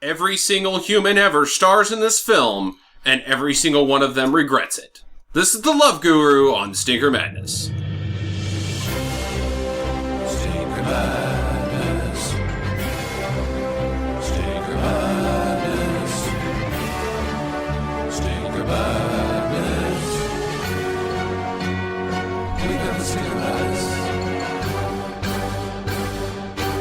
Every single human ever stars in this film, and every single one of them regrets it. This is the Love Guru on Stinker Madness. Stinker Madness. Stinker Madness. Stinker Madness. We got the Stinker Madness.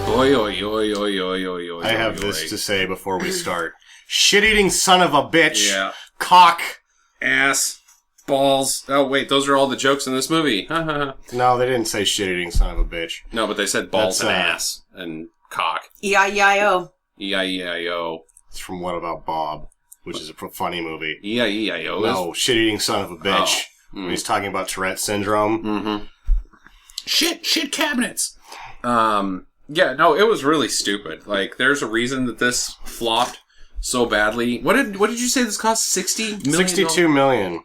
Oi, oi, oi, oi, oi, oi, oi. I have this to say before we start. Shit-eating son of a bitch. Yeah. Cock. Ass. Balls. Oh, wait, those are all the jokes in this movie. No, they didn't say shit-eating son of a bitch. No, but they said balls That's, and ass and cock. E-I-E-I-O. E-I-E-I-O. It's from What About Bob, which is a funny movie. E-I-E-I-O. No, shit-eating son of a bitch. When he's talking about Tourette's syndrome. Mm-hmm. Shit cabinets. Yeah, no, it was really stupid. Like, there's a reason that this flopped so badly. What did you say this cost? $60 million? $62 million.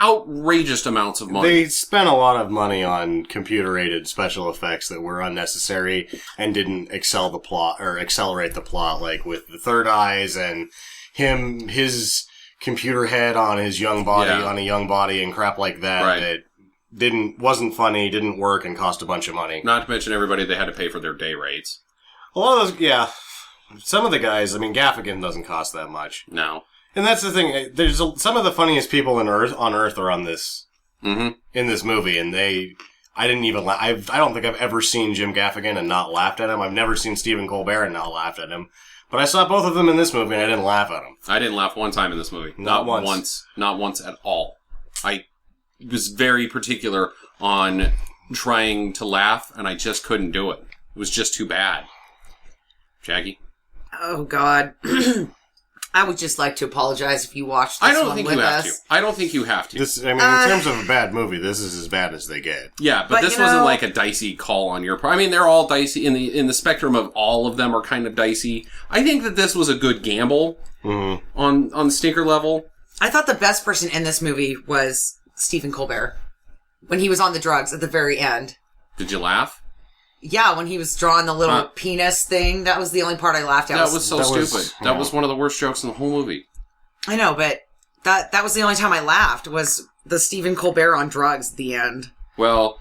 Outrageous amounts of money. They spent a lot of money on computer-aided special effects that were unnecessary and didn't accelerate the plot, like with the third eyes and his computer head on his young body, on a young body and crap like that. Right. That wasn't funny, didn't work, and cost a bunch of money. Not to mention everybody they had to pay for their day rates. A lot of those, yeah. Some of the guys, I mean, Gaffigan doesn't cost that much. No. And that's the thing. There's some of the funniest people on Earth are on this in this movie, and I didn't even laugh. I don't think I've ever seen Jim Gaffigan and not laughed at him. I've never seen Stephen Colbert and not laughed at him. But I saw both of them in this movie, and I didn't laugh at them. I didn't laugh one time in this movie. Not once. Not once at all. I was very particular on trying to laugh, and I just couldn't do it. It was just too bad. Jackie? Oh, God. I would just like to apologize if you watched this one with us. I don't think you have to. In terms of a bad movie, this is as bad as they get. Yeah, but this wasn't like a dicey call on your part. I mean, they're all dicey. In the spectrum of all of them are kind of dicey. I think that this was a good gamble on stinker level. I thought the best person in this movie was Stephen Colbert. When he was on the drugs at the very end. Did you laugh? Yeah, when he was drawing the little penis thing, that was the only part I laughed at. That was so stupid. That was one of the worst jokes in the whole movie. I know, but that was the only time I laughed, was the Stephen Colbert on drugs at the end. Well,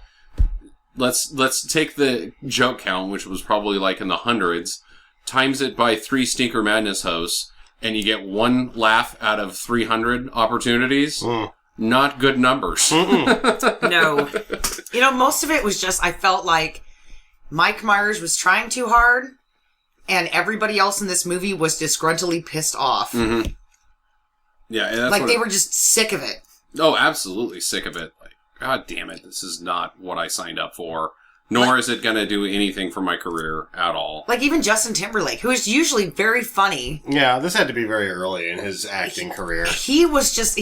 let's take the joke count, which was probably like in the hundreds, times it by 3 Stinker Madness hosts, and you get 1 laugh out of 300 opportunities. Not good numbers. No. Most of it was just, I felt like Mike Myers was trying too hard, and everybody else in this movie was disgruntledly pissed off. Mm-hmm. Yeah, and that's they were just sick of it. Oh, absolutely sick of it. Like, God damn it, this is not what I signed up for. Nor is it going to do anything for my career at all. Like even Justin Timberlake, who is usually very funny. Yeah, this had to be very early in his acting career. He just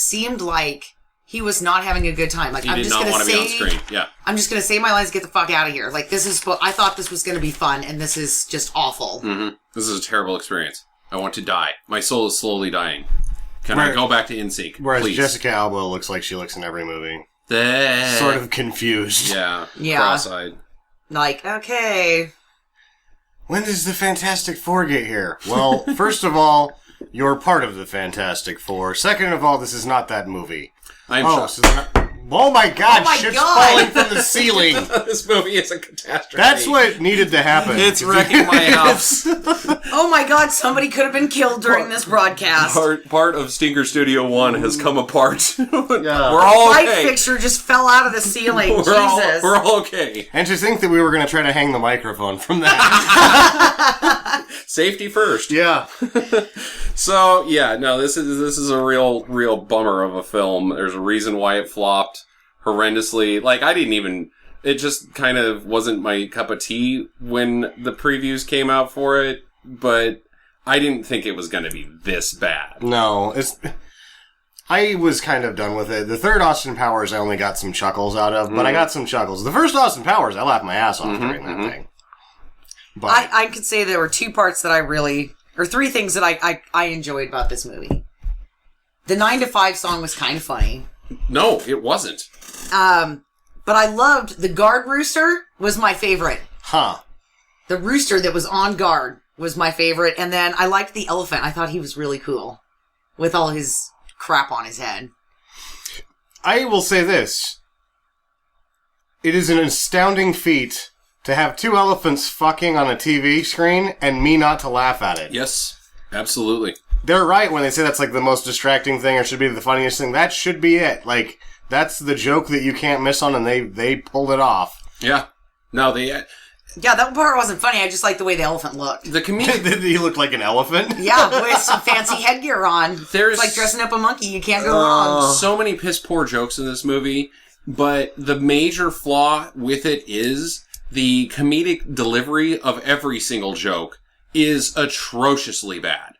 seemed like he was not having a good time. Like, he did not want to be on screen. Yeah. I'm just going to say my lines, get the fuck out of here. Like, I thought this was going to be fun, and this is just awful. Mm-hmm. This is a terrible experience. I want to die. My soul is slowly dying. Can I go back to NSYNC, Whereas please? Jessica Alba looks like she looks in every movie. Sort of confused. Yeah. Cross-eyed. Like, okay. When does the Fantastic Four get here? Well, first of all, you're part of the Fantastic Four. Second of all, this is not that movie. Oh my God! Shit's falling from the ceiling. This movie is a catastrophe. That's what needed to happen. It's wrecking my house. Oh my God! Somebody could have been killed during this broadcast. Part of Stinker Studio 1 has come apart. Yeah. We're all okay. The light fixture just fell out of the ceiling. We're all okay. And to think that we were going to try to hang the microphone from that. Safety first. Yeah. So yeah, no, this is a real bummer of a film. There's a reason why it flopped horrendously. Like, it just kind of wasn't my cup of tea when the previews came out for it, but I didn't think it was going to be this bad. No, I was kind of done with it. The third Austin Powers I only got some chuckles out of, but I got some chuckles. The first Austin Powers, I laughed my ass off during that thing. But I could say there were 2 parts that or 3 things that I enjoyed about this movie. The 9 to 5 song was kind of funny. No, it wasn't. But I loved the guard rooster was my favorite. Huh. The rooster that was on guard was my favorite. And then I liked the elephant. I thought he was really cool with all his crap on his head. I will say this. It is an astounding feat to have two elephants fucking on a TV screen and me not to laugh at it. Yes, absolutely. They're right when they say that's like the most distracting thing or should be the funniest thing. That should be it. Like, that's the joke that you can't miss on, and they pulled it off. Yeah. No, they... Yeah, that part wasn't funny. I just liked the way the elephant looked. The comedic... He looked like an elephant? Yeah, with some fancy headgear on. There's... It's like dressing up a monkey. You can't go wrong. So many piss-poor jokes in this movie, but the major flaw with it is the comedic delivery of every single joke is atrociously bad.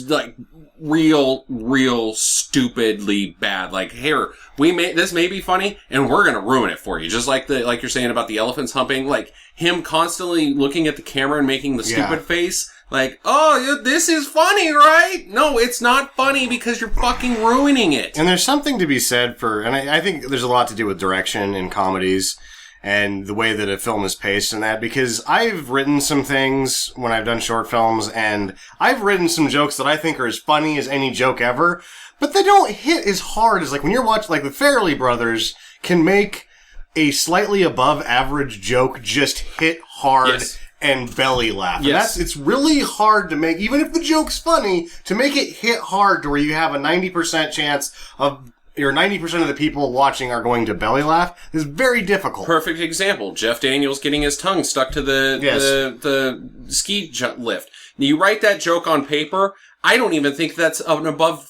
Like, real stupidly bad. Like, here, this may be funny, and we're gonna ruin it for you. Just like you're saying about the elephants humping, like, him constantly looking at the camera and making the stupid face. Like, oh, this is funny, right? No, it's not funny because you're fucking ruining it. And there's something to be said for, and I think there's a lot to do with direction in comedies and the way that a film is paced and that, because I've written some things when I've done short films, and I've written some jokes that I think are as funny as any joke ever, but they don't hit as hard as, like, when you're watching, like, the Farrelly brothers can make a slightly above average joke just hit hard. Yes. And belly laugh. Yes. And it's really hard to make, even if the joke's funny, to make it hit hard to where you have a 90% chance of, or 90% of the people watching are going to belly laugh is very difficult. Perfect example. Jeff Daniels getting his tongue stuck to the ski lift. You write that joke on paper, I don't even think that's an above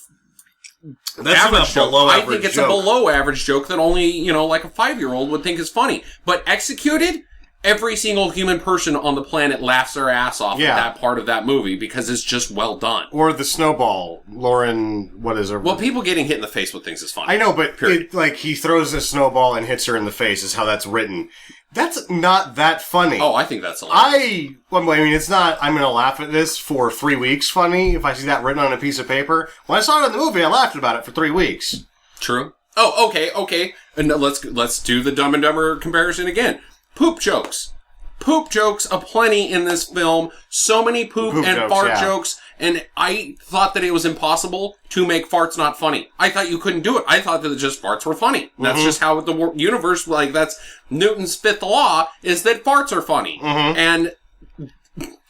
average joke. I think it's a below average joke that only, like a 5-year-old would think is funny. But executed, every single human person on the planet laughs their ass off at that part of that movie because it's just well done. Or the snowball. Lauren, what is her? Well, people getting hit in the face with things is funny. I know, but he throws a snowball and hits her in the face is how that's written. That's not that funny. Oh, I think that's a lot. It's not, I'm going to laugh at this for 3 weeks funny if I see that written on a piece of paper. When I saw it in the movie, I laughed about it for 3 weeks. True. Oh, okay. And let's do the Dumb and Dumber comparison again. Poop jokes. Poop jokes aplenty in this film. So many poop and jokes, fart jokes. And I thought that it was impossible to make farts not funny. I thought you couldn't do it. I thought that just farts were funny. That's just how the universe, that's Newton's fifth law, is that farts are funny. And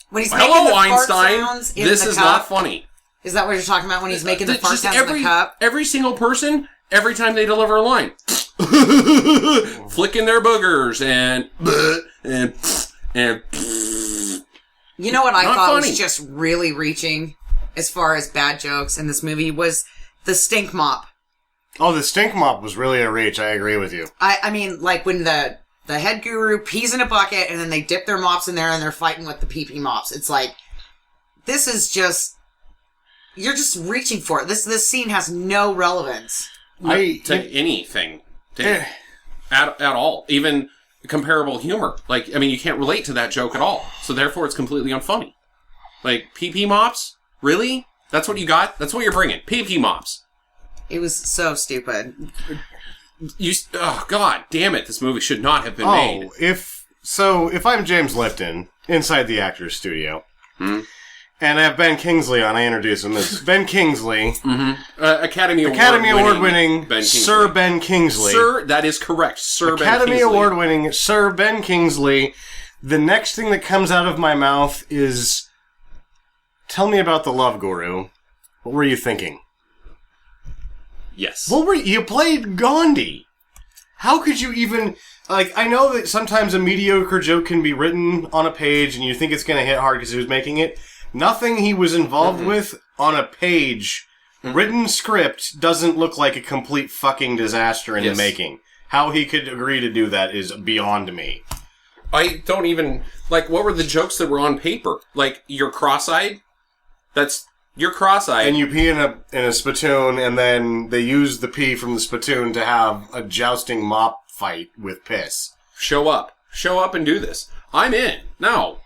when he's hello, making the Einstein, fart sounds in this the is cup, not funny. Is that what you're talking about when he's making the fart Just sounds in the cup? Every single person, every time they deliver a line, flicking their boogers and You know what I Not thought funny. was just really reaching as far as bad jokes in this movie was the stink mop. Oh, the stink mop was really a reach. I agree with you. I mean, like when the head guru pees in a bucket and then they dip their mops in there and they're fighting with the pee-pee mops. It's like, this is just, you're just reaching for it. This scene has no relevance. to anything at all, even comparable humor. Like, I mean, you can't relate to that joke at all, so therefore it's completely unfunny. Like, pee-pee mops? Really? That's what you got? That's what you're bringing? Pee-pee mops? It was so stupid. Oh, god damn it, this movie should not have been made. If I'm James Lipton, inside the actor's studio, and I have Ben Kingsley on, I introduce him as Ben Kingsley. Academy Award-winning Ben Sir Ben Kingsley. Sir, that is correct. Sir Ben Kingsley. Academy Award-winning Sir Ben Kingsley. The next thing that comes out of my mouth is, tell me about the Love Guru. What were you thinking? Yes. You played Gandhi. How could you even... I know that sometimes a mediocre joke can be written on a page and you think it's going to hit hard because he was making it. Nothing he was involved with on a page, written script, doesn't look like a complete fucking disaster in the making. How he could agree to do that is beyond me. I don't even... what were the jokes that were on paper? You're cross-eyed? You're cross-eyed. And you pee in a spittoon, and then they use the pee from the spittoon to have a jousting mop fight with piss. Show up and do this. I'm in. No,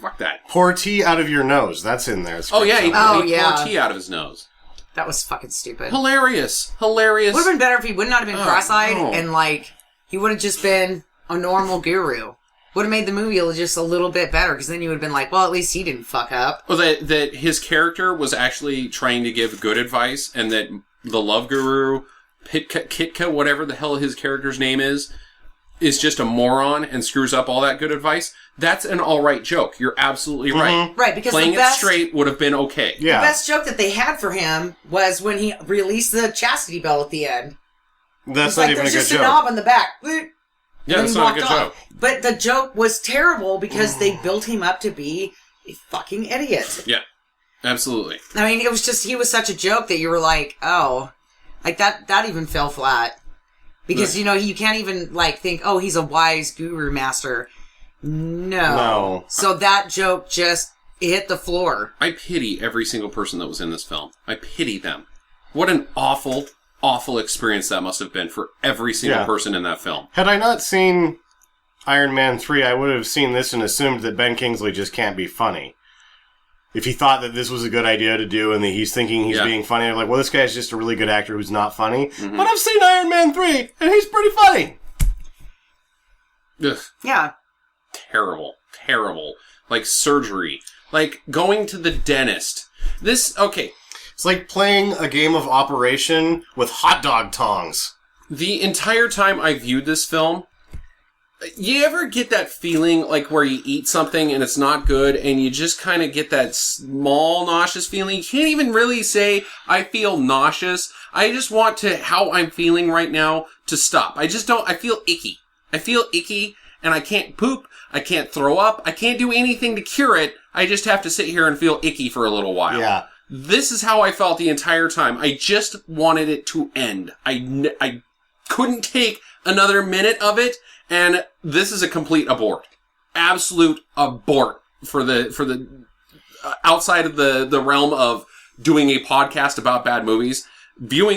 fuck that. Pour tea out of your nose. That's in there. He poured tea out of his nose. That was fucking stupid. Hilarious. Would have been better if he would not have been cross-eyed and he would have just been a normal guru. would have made the movie just a little bit better, because then you would have been like, well, at least he didn't fuck up. Well, that his character was actually trying to give good advice, and that the love guru, Kitka, whatever the hell his character's name is just a moron and screws up all that good advice. That's an alright joke. You're absolutely right. Right, because playing the best, it straight would have been okay. Yeah. The best joke that they had for him was when he released the chastity belt at the end. That's not even a good there's just joke. a knob on the back. Yeah, that's not a good joke. But the joke was terrible because they built him up to be a fucking idiot. Yeah, absolutely. I mean, it was just, he was such a joke that you were like, oh, like that even fell flat. Because, you know, you can't even, like, think, oh, he's a wise guru master. No. So that joke just hit the floor. I pity every single person that was in this film. I pity them. What an awful, awful experience that must have been for every single person in that film. Had I not seen Iron Man 3, I would have seen this and assumed that Ben Kingsley just can't be funny. If he thought that this was a good idea to do and that he's thinking he's being funny, I'm like, well, this guy's just a really good actor who's not funny. Mm-hmm. But I've seen Iron Man 3, and he's pretty funny. Ugh. Yeah. Terrible. Terrible. Like surgery. Like going to the dentist. Okay. It's like playing a game of Operation with hot dog tongs. The entire time I viewed this film, you ever get that feeling like where you eat something and it's not good and you just kind of get that small nauseous feeling? You can't even really say, I feel nauseous. I just want how I'm feeling right now to stop. I feel icky. I feel icky and I can't poop. I can't throw up. I can't do anything to cure it. I just have to sit here and feel icky for a little while. Yeah. This is how I felt the entire time. I just wanted it to end. I couldn't take another minute of it. And this is a complete abort. Absolute abort for the outside of the realm of doing a podcast about bad movies.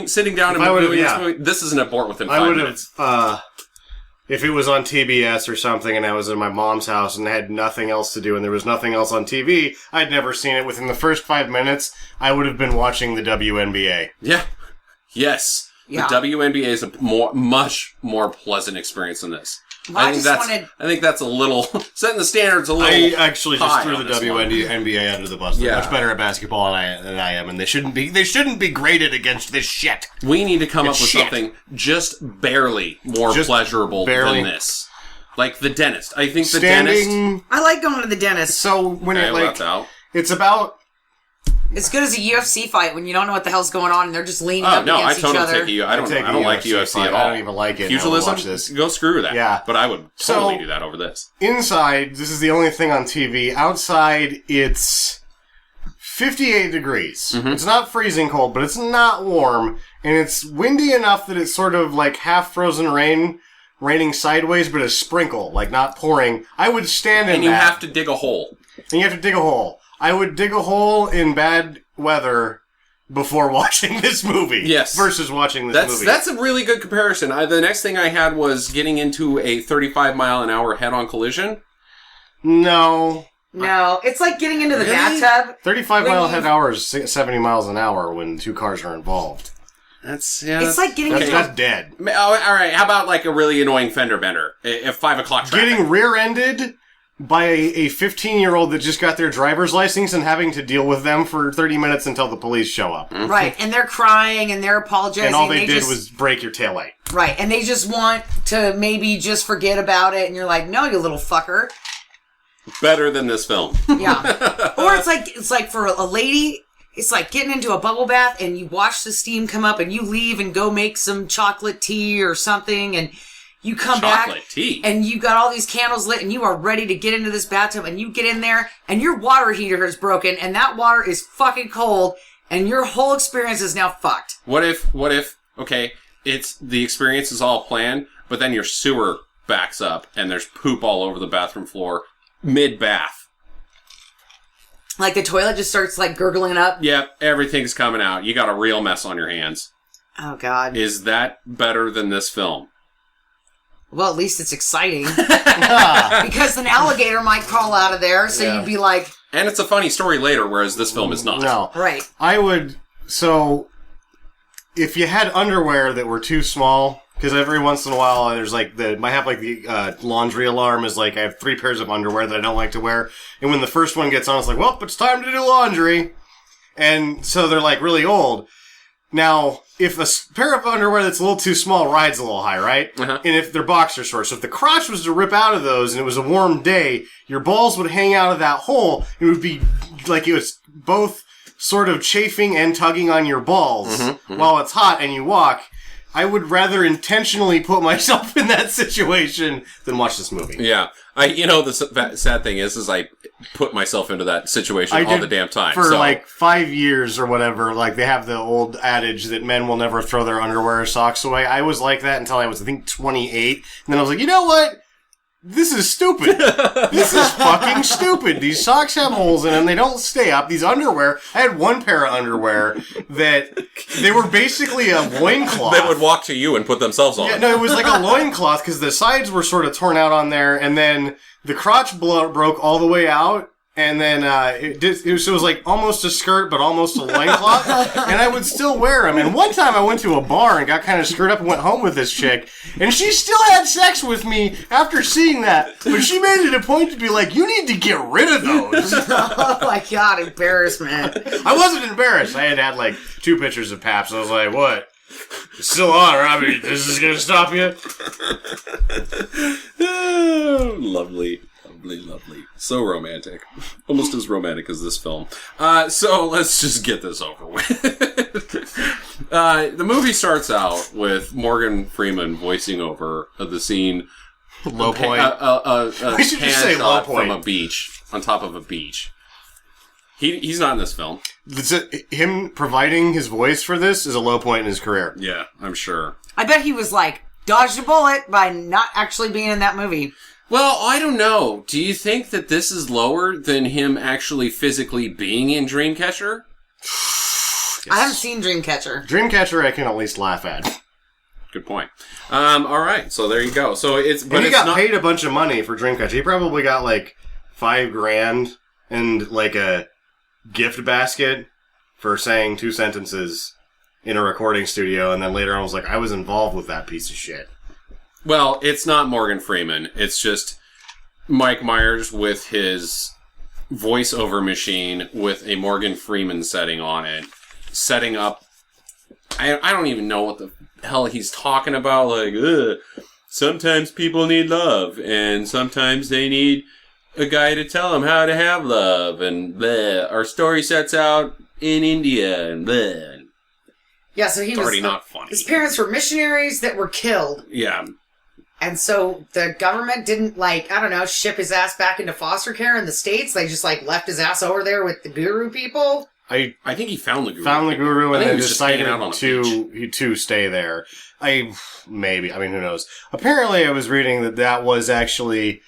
Sitting down and viewing this movie, this is an abort within 5 minutes. If it was on TBS or something and I was in my mom's house and had nothing else to do and there was nothing else on TV, I'd never seen it. Within the first 5 minutes, I would have been watching the WNBA. Yeah. Yes. Yeah. The WNBA is a much more pleasant experience than this. Well, I think that's a little setting the standards a little. I actually just threw the WNBA WNBA under the bus. They're much better at basketball than I am, and they shouldn't be graded against this shit. We need to come up with something just barely more pleasurable than this. Like the dentist. I think the dentist. I like going to the dentist. So when it's about. It's good as a UFC fight when you don't know what the hell's going on and they're just leaning up against each other. I don't like UFC at all. I don't even like it. Pugilism, watch this. go screw that. Yeah. But I would totally do that over this. Inside, this is the only thing on TV. Outside, it's 58 degrees. Mm-hmm. It's not freezing cold, but it's not warm. And it's windy enough that it's sort of like half frozen rain, raining sideways, but a sprinkle, like not pouring. I would stand in that. And you have to dig a hole. I would dig a hole in bad weather before watching this movie. Yes. Versus watching this movie. That's a really good comparison. The next thing I had was getting into a 35-mile-an-hour head-on collision. No. It's like getting into the bathtub. 35-mile head hour is 70 miles an hour when two cars are involved. It's like getting into that's dead. All right, how about like a really annoying fender bender at 5 o'clock traffic? Getting rear-ended by a 15-year-old that just got their driver's license and having to deal with them for 30 minutes until the police show up. Mm-hmm. Right, and they're crying and they're apologizing. And all they did was break your taillight. Right, and they just want to maybe just forget about it, and you're like, no, you little fucker. Better than this film. Yeah. Or it's like for a lady, it's like getting into a bubble bath and you watch the steam come up and you leave and go make some chocolate tea or something and you come back and you got all these candles lit and you are ready to get into this bathtub and you get in there and your water heater is broken and that water is fucking cold and your whole experience is now fucked. What if, okay, it's the experience is all planned, but then your sewer backs up and there's poop all over the bathroom floor mid-bath. Like the toilet just starts like gurgling up? Yep, everything's coming out. You got a real mess on your hands. Oh, God. Is that better than this film? Well, at least it's exciting. Because an alligator might crawl out of there, so you'd be like... And it's a funny story later, whereas this film is not. No. Right. So, if you had underwear that were too small Because every once in a while, there's like I have like the laundry alarm is like I have 3 pairs of underwear that I don't like to wear, and when the first one gets on, it's like, well, it's time to do laundry, and so they're like really old. Now, if a pair of underwear that's a little too small rides a little high, right? Uh-huh. And if they're boxer shorts, so if the crotch was to rip out of those and it was a warm day, your balls would hang out of that hole. It would be like it was both sort of chafing and tugging on your balls while it's hot and you walk. I would rather intentionally put myself in that situation than watch this movie. Yeah. The sad thing is I put myself into that situation all the damn time. For like 5 years or whatever, like they have the old adage that men will never throw their underwear or socks away. I was like that until I was, I think, 28. And then I was like, you know what? This is stupid. This is fucking stupid. These socks have holes in them. They don't stay up. These underwear, I had one pair of underwear that they were basically a loincloth. They would walk to you and put themselves on. Yeah, no, it was like a loincloth because the sides were sort of torn out on there, and then the crotch broke all the way out. And then it was like almost a skirt, but almost a loincloth. And I would still wear them. And one time I went to a bar and got kind of screwed up and went home with this chick. And she still had sex with me after seeing that. But she made it a point to be like, you need to get rid of those. Oh my god, embarrassment. I wasn't embarrassed. I had like 2 pictures of Paps. I was like, what? It's still on, Robbie. This is going to stop you? Oh, lovely. Lovely. So romantic. Almost as romantic as this film. So let's just get this over with. The movie starts out with Morgan Freeman voicing over the scene. Low point. We should just say low point. From a beach, on top of a beach. He's not in this film. Him providing his voice for this is a low point in his career. Yeah, I'm sure. I bet he was like, dodged a bullet by not actually being in that movie. Well, I don't know. Do you think that this is lower than him actually physically being in Dreamcatcher? Yes. I haven't seen Dreamcatcher. Dreamcatcher I can at least laugh at. Good point. All right, so there you go. So he got paid a bunch of money for Dreamcatcher. He probably got like $5,000 and like a gift basket for saying 2 sentences in a recording studio, and then later on was like, I was involved with that piece of shit. Well, it's not Morgan Freeman. It's just Mike Myers with his voiceover machine with a Morgan Freeman setting on it. Setting up... I don't even know what the hell he's talking about. Like, sometimes people need love, and sometimes they need a guy to tell them how to have love, and bleh. Our story sets out in India, and bleh. Yeah, so It's already not funny. His parents were missionaries that were killed. Yeah. And so the government didn't, ship his ass back into foster care in the States. They just, left his ass over there with the guru people. I think he found the guru. Found the guru and then decided decided to stay there. Who knows. Apparently I was reading that was actually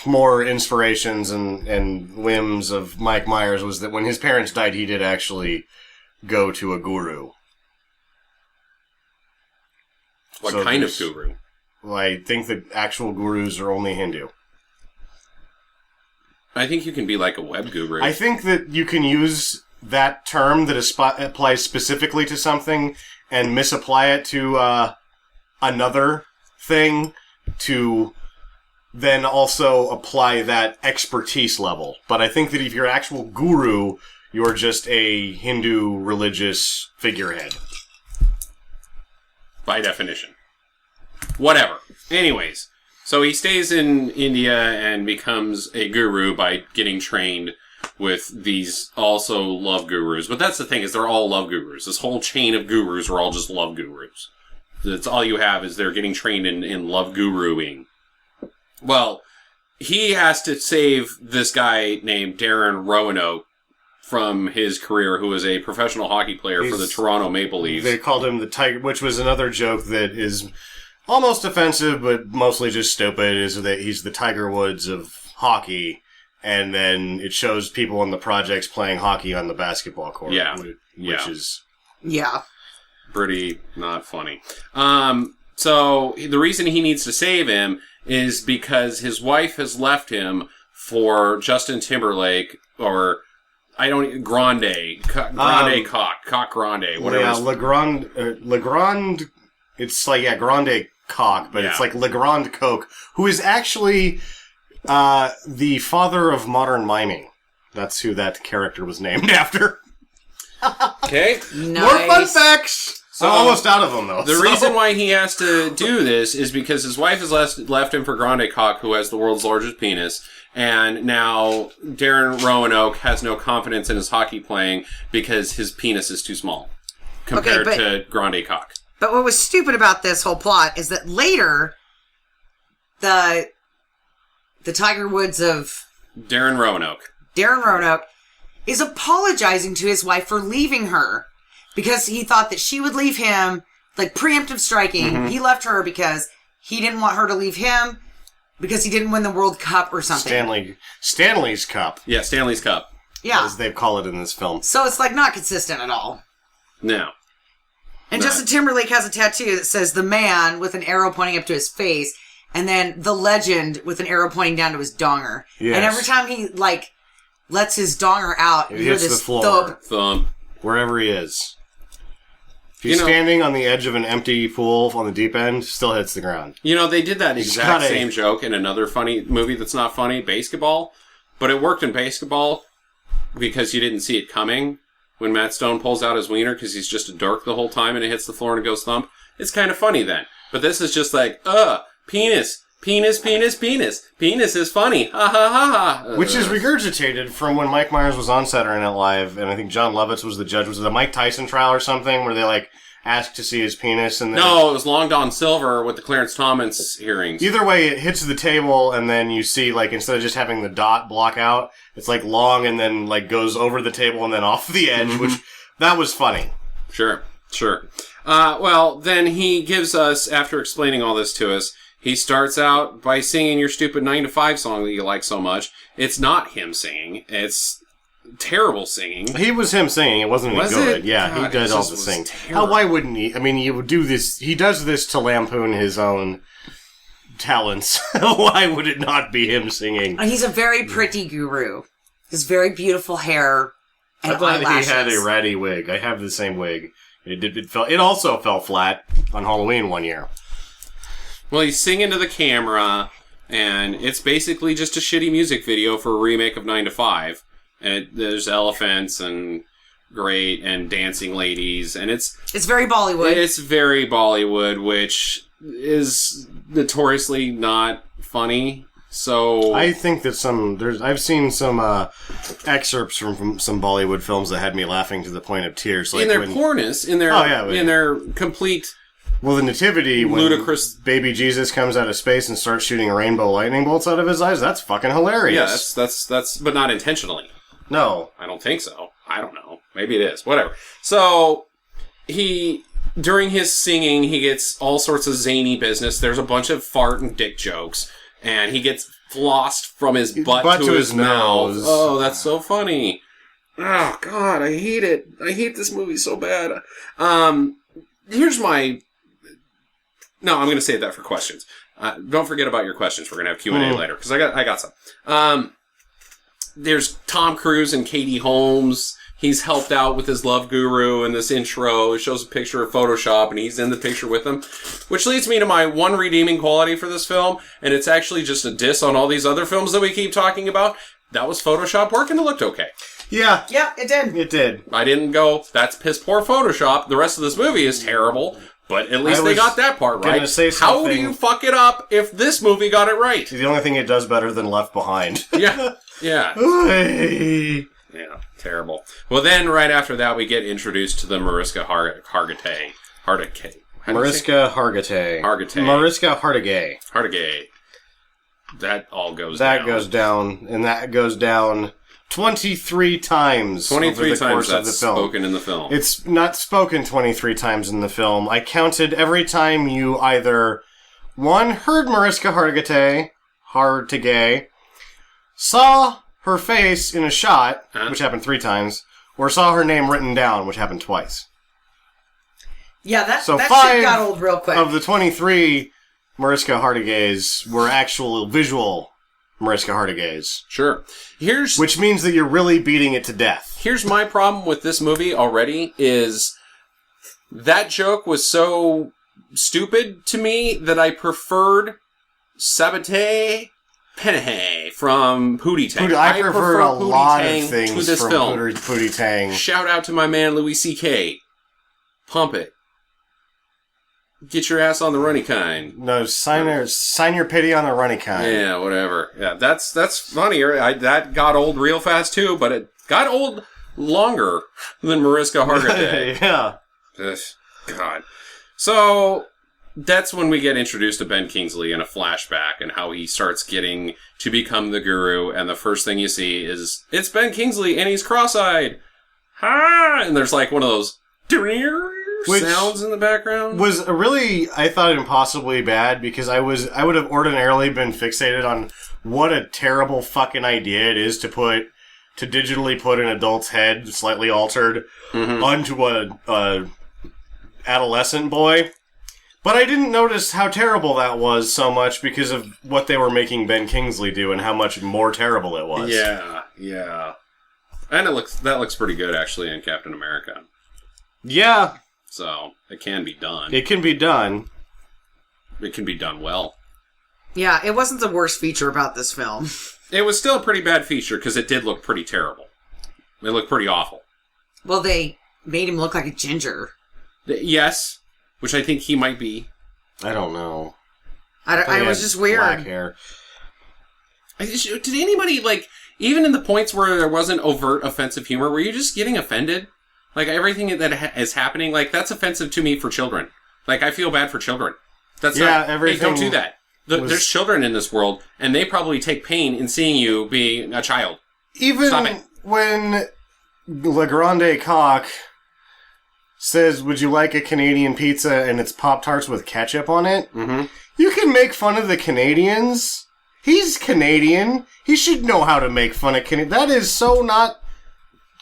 more inspirations and whims of Mike Myers was that when his parents died, he did actually go to a guru. What kind of guru? Well, I think that actual gurus are only Hindu. I think you can be like a web guru. I think that you can use that term that applies specifically to something and misapply it to another thing to then also apply that expertise level. But I think that if you're an actual guru, you're just a Hindu religious figurehead. By definition. Whatever. Anyways, so he stays in India and becomes a guru by getting trained with these also love gurus. But that's the thing, is they're all love gurus. This whole chain of gurus are all just love gurus. That's all you have, is they're getting trained in love guruing. Well, he has to save this guy named Darren Roanoke from his career, who was a professional hockey player for the Toronto Maple Leafs. They called him the Tiger, which was another joke that is almost offensive, but mostly just stupid, is that he's the Tiger Woods of hockey, and then it shows people in the projects playing hockey on the basketball court. Yeah. Which is... Yeah. Pretty not funny. So the reason he needs to save him is because his wife has left him for Justin Timberlake, or... Grande, Cock Grande, whatever. Yeah, Legrand It's like, Grande Cock, but it's Yeah. like Le Grand Coq, who is actually the father of modern miming. That's who that character was named after. Okay. Nice. More fun facts! So- I'm almost out of them, though. The reason why he has to do this is because his wife has left him for Grande Cock, who has the world's largest penis, and now Darren Roanoke has no confidence in his hockey playing because his penis is too small compared to Grande Cock. But what was stupid about this whole plot is that later, the Tiger Woods of Darren Roanoke is apologizing to his wife for leaving her because he thought that she would leave him, like preemptive striking. Mm-hmm. He left her because he didn't want her to leave him because he didn't win the World Cup or something. Stanley's Cup, Yeah, Stanley's Cup. Yeah. as they call it in this film. So it's like not consistent at all. No. And Right. Justin Timberlake has a tattoo that says the man with an arrow pointing up to his face, and then the legend with an arrow pointing down to his donger. Yes. And every time he lets his donger out, It you hear hits this the floor. thump. Thumb. Wherever he is. If he's You know- standing on the edge of an empty pool on the deep end, still hits the ground. You know, they did that got exact a- same joke in another funny movie that's not funny, Basketball. But it worked in Basketball because you didn't see it coming when Matt Stone pulls out his wiener because he's just a dork the whole time and it hits the floor and it goes thump. It's kind of funny then. But this is just like, penis. Penis, penis, penis. Penis is funny. Ha ha ha ha. Which is regurgitated from when Mike Myers was on Saturday Night Live, and I think John Lovitz was the judge. Was it the Mike Tyson trial or something, where they, asked to see his penis? And then No, it was Long Don Silver with the Clarence Thomas hearings. Either way, it hits the table, and then you see, instead of just having the dot block out, it's, long and then, goes over the table and then off the edge, which, that was funny. Sure. Well, then he gives us, after explaining all this to us, he starts out by singing your stupid 9 to 5 song that you like so much. It's not him singing. It's terrible singing. He was him singing. It wasn't any Was good. it? Yeah, God, he it did all just the was singing. terrible. Why wouldn't he? I mean, he would do this. He does this to lampoon his own talents. Why would it not be him singing? And he's a very pretty guru. His very beautiful hair and I thought eyelashes. he had a ratty wig. I have the same wig. It also fell flat on Halloween one year. Well, he's singing to the camera, and it's basically just a shitty music video for a remake of 9 to 5. And there's elephants and great and dancing ladies, and it's very Bollywood. It's very Bollywood, which is notoriously not funny. So I think that I've seen some excerpts from some Bollywood films that had me laughing to the point of tears. in their poorness, in their complete. Well, the nativity, when Ludicrous. baby Jesus comes out of space and starts shooting rainbow lightning bolts out of his eyes, that's fucking hilarious. Yeah, that's, but not intentionally. No. I don't think so. I don't know. Maybe it is. Whatever. So, during his singing, he gets all sorts of zany business. There's a bunch of fart and dick jokes, and he gets flossed from his butt to his mouth. nose. Oh, that's so funny. Oh, God, I hate it. I hate this movie so bad. Here's my... No, I'm going to save that for questions. Don't forget about your questions. We're going to have Q&A later, because I got some. There's Tom Cruise and Katie Holmes. He's helped out with his love guru in this intro. It shows a picture of Photoshop, and he's in the picture with them. Which leads me to my one redeeming quality for this film, and it's actually just a diss on all these other films that we keep talking about. That was Photoshop work, and it looked okay. Yeah. Yeah, it did. It did. I didn't go, that's piss poor Photoshop. The rest of this movie is terrible. But at least they got that part right. Say How do something. you fuck it up if this movie got it right? The only thing it does better than Left Behind. Yeah. Yeah. Hey. Yeah. Terrible. Well, then right after that, we get introduced to the Mariska Hargitay. Mariska Hargitay. Hargitay. Mariska Hargitay. Hargitay. That all goes down. That goes down, and that goes down 23 times 23 over the times course of that's the film. spoken in the film. It's not spoken 23 times in the film. I counted every time you either, one, heard Mariska Hargitay, saw her face in a shot, which happened 3 times, or saw her name written down, which happened twice. Yeah, that So shit 5 got old real quick. of the 23 Mariska Hargitays were actual visual Mariska Hargitays. Sure. Which means that you're really beating it to death. Here's my problem with this movie already is that joke was so stupid to me that I preferred Sabate Penahe from Pootie Tang. I prefer a Pootie lot Tang of things to this from film. Pootie Tang. Shout out to my man Louis C.K. Pump it. Get your ass on the runny kind. No, sign your pity on the runny kind. Yeah, whatever. Yeah, that's funnier. That got old real fast too, but it got old longer than Mariska Hargitay. Yeah. Ugh, God. So that's when we get introduced to Ben Kingsley in a flashback and how he starts getting to become the guru. And the first thing you see is it's Ben Kingsley and he's cross-eyed. Ha! And there's like one of those sounds in the background. Was really, I thought, impossibly bad because I would have ordinarily been fixated on what a terrible fucking idea it is to digitally put an adult's head, slightly altered, onto a adolescent boy. But I didn't notice how terrible that was so much because of what they were making Ben Kingsley do and how much more terrible it was. Yeah. And that looks pretty good actually in Captain America. Yeah. So it can be done. It can be done. It can be done well. Yeah, it wasn't the worst feature about this film. It was still a pretty bad feature because it did look pretty terrible. It looked pretty awful. Well, they made him look like a ginger. Yes, which I think he might be. I don't know. I was just weird. Black hair. Did anybody, like, even in the points where there wasn't overt offensive humor, were you just getting offended? Like, everything that is happening, like, that's offensive to me for children. Like, I feel bad for children. That's not, everything. Hey, don't do that. There's children in this world, and they probably take pain in seeing you being a child. Even when Le Grande Coq says, "Would you like a Canadian pizza?" and it's Pop-Tarts with ketchup on it, you can make fun of the Canadians. He's Canadian. He should know how to make fun of Canadian. That is so not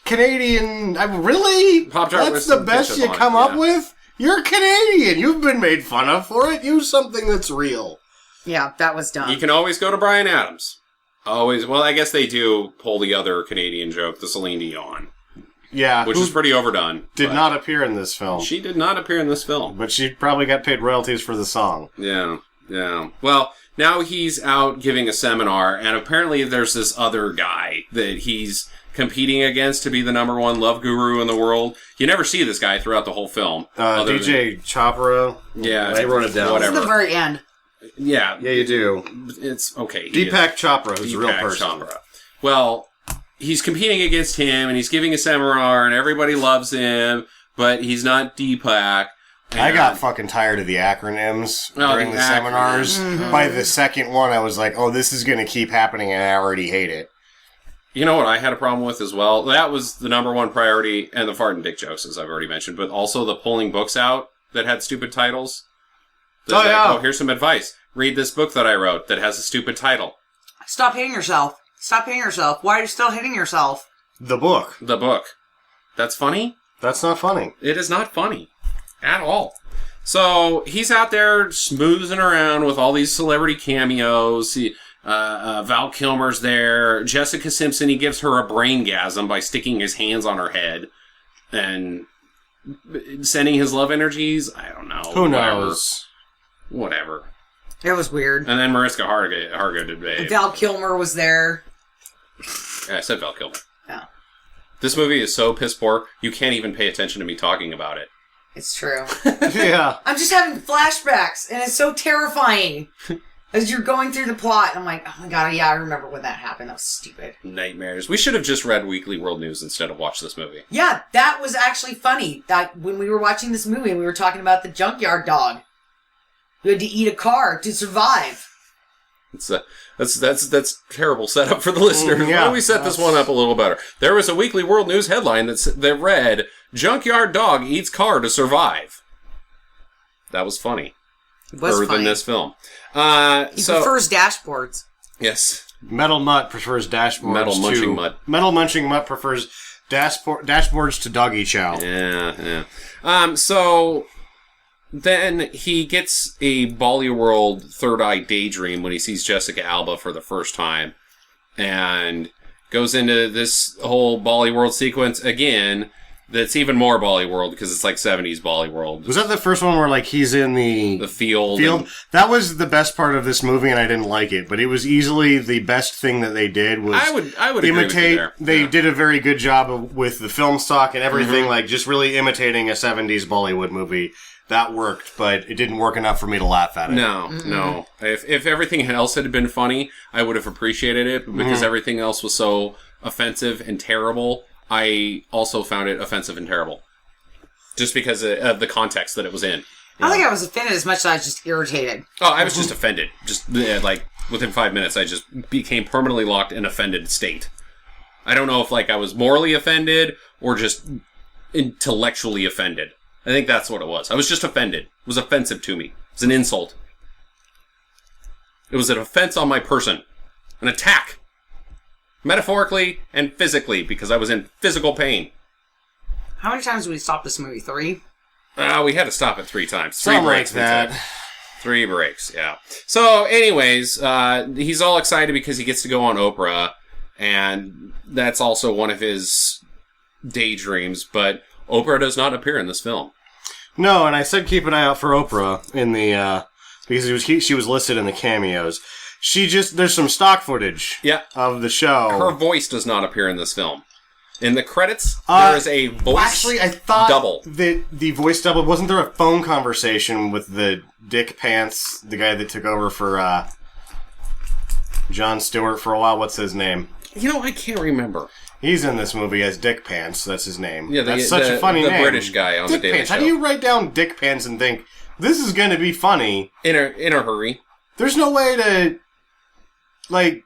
Canadian. Really? Pop-Tart That's with the best ketchup you on it, come up with? You're Canadian. You've been made fun of for it. Use something that's real. Yeah, that was dumb. You can always go to Bryan Adams. Always. Well, I guess they do pull the other Canadian joke, the Celine Dion. Yeah. Which is pretty overdone. Did not appear in this film. She did not appear in this film. But she probably got paid royalties for the song. Yeah. Well, now he's out giving a seminar, and apparently there's this other guy that he's competing against to be the number one love guru in the world. You never see this guy throughout the whole film. DJ Chopra. Yeah. I wrote it down. Whatever. It's the very end. Yeah. Yeah, you do. It's okay. Deepak Chopra, who's a real Deepak person. Chopra. Well, he's competing against him, and he's giving a seminar, and everybody loves him, but he's not Deepak. I got fucking tired of the acronyms during the seminars. By the second one, I was like, oh, this is going to keep happening, and I already hate it. You know what I had a problem with as well? That was the number one priority, and the fart and dick jokes, as I've already mentioned, but also the pulling books out that had stupid titles. Yeah. Oh, here's some advice. Read this book that I wrote that has a stupid title. Stop hitting yourself. Stop hitting yourself. Why are you still hitting yourself? The book. The book. That's funny? That's not funny. It is not funny. At all. So, he's out there smoozing around with all these celebrity cameos. Val Kilmer's there. Jessica Simpson, he gives her a braingasm by sticking his hands on her head. And sending his love energies? I don't know. Who knows? Whatever. It was weird. And then Mariska Hargitay. Val Kilmer was there. Yeah, I said Val Kilmer. Yeah. This movie is so piss poor, you can't even pay attention to me talking about it. It's true. Yeah. I'm just having flashbacks, and it's so terrifying. As you're going through the plot, and I'm like, oh my god, yeah, I remember when that happened. That was stupid. Nightmares. We should have just read Weekly World News instead of watched this movie. Yeah, that was actually funny. That when we were watching this movie, we were talking about the junkyard dog who had to eat a car to survive. That's terrible setup for the listeners. Yeah, Why don't we set this one up a little better? There was a Weekly World News headline that read, "Junkyard dog eats car to survive." That was funny. It was funny. Than this film. He prefers dashboards. Yes. Metal Mutt prefers dashboards Metal Munching to... Mutt. Metal Munching Mutt prefers dashboards to doggy chow. Yeah. So then he gets a Bollywood third eye daydream when he sees Jessica Alba for the first time, and goes into this whole Bollywood sequence again That's even more Bollywood because it's like 70s Bollywood. Was that the first one where like he's in the field? Field. That was the best part of this movie, and I didn't like it. But it was easily the best thing that they did. Was I would agree with you there. They did a very good job with the film stock and everything, like just really imitating a 70s Bollywood movie. That worked, but it didn't work enough for me to laugh at it. No. If everything else had been funny, I would have appreciated it. But because everything else was so offensive and terrible, I also found it offensive and terrible. Just because of the context that it was in. I don't think I was offended as much as I was just irritated. Oh, I was just offended. Just, like, within 5 minutes, I just became permanently locked in offended state. I don't know if, like, I was morally offended or just intellectually offended. I think that's what it was. I was just offended. It was offensive to me. It was an insult. It was an offense on my person. An attack. Metaphorically and physically, because I was in physical pain. How many times did we stop this movie? 3? We had to stop it 3 times. 3 Something breaks. like that. 3 breaks, yeah. So, anyways, he's all excited because he gets to go on Oprah, and that's also one of his daydreams, but Oprah does not appear in this film. No, and I said keep an eye out for Oprah in the because she was listed in the cameos. There's some stock footage of the show. Her voice does not appear in this film. In the credits, there is a voice actually, I thought double. that the voice double, wasn't there a phone conversation with the Dick Pants, the guy that took over for Jon Stewart for a while? What's his name? You know, I can't remember. He's in this movie as Dick Pants. That's his name. Yeah, that's such a funny name. The British guy on Dick the Daily Pants. Show. How do you write down Dick Pants and think this is going to be funny in a hurry? There's no way to, like,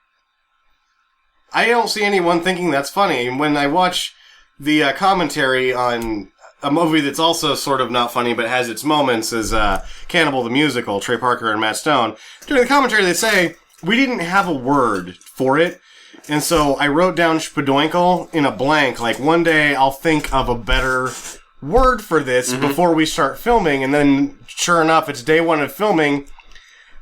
I don't see anyone thinking that's funny. And when I watch the commentary on a movie that's also sort of not funny but has its moments, is Cannibal the Musical, Trey Parker and Matt Stone. During the commentary, they say we didn't have a word for it. And so I wrote down Spadoinkle in a blank. Like, one day I'll think of a better word for this before we start filming. And then, sure enough, it's day 1 of filming,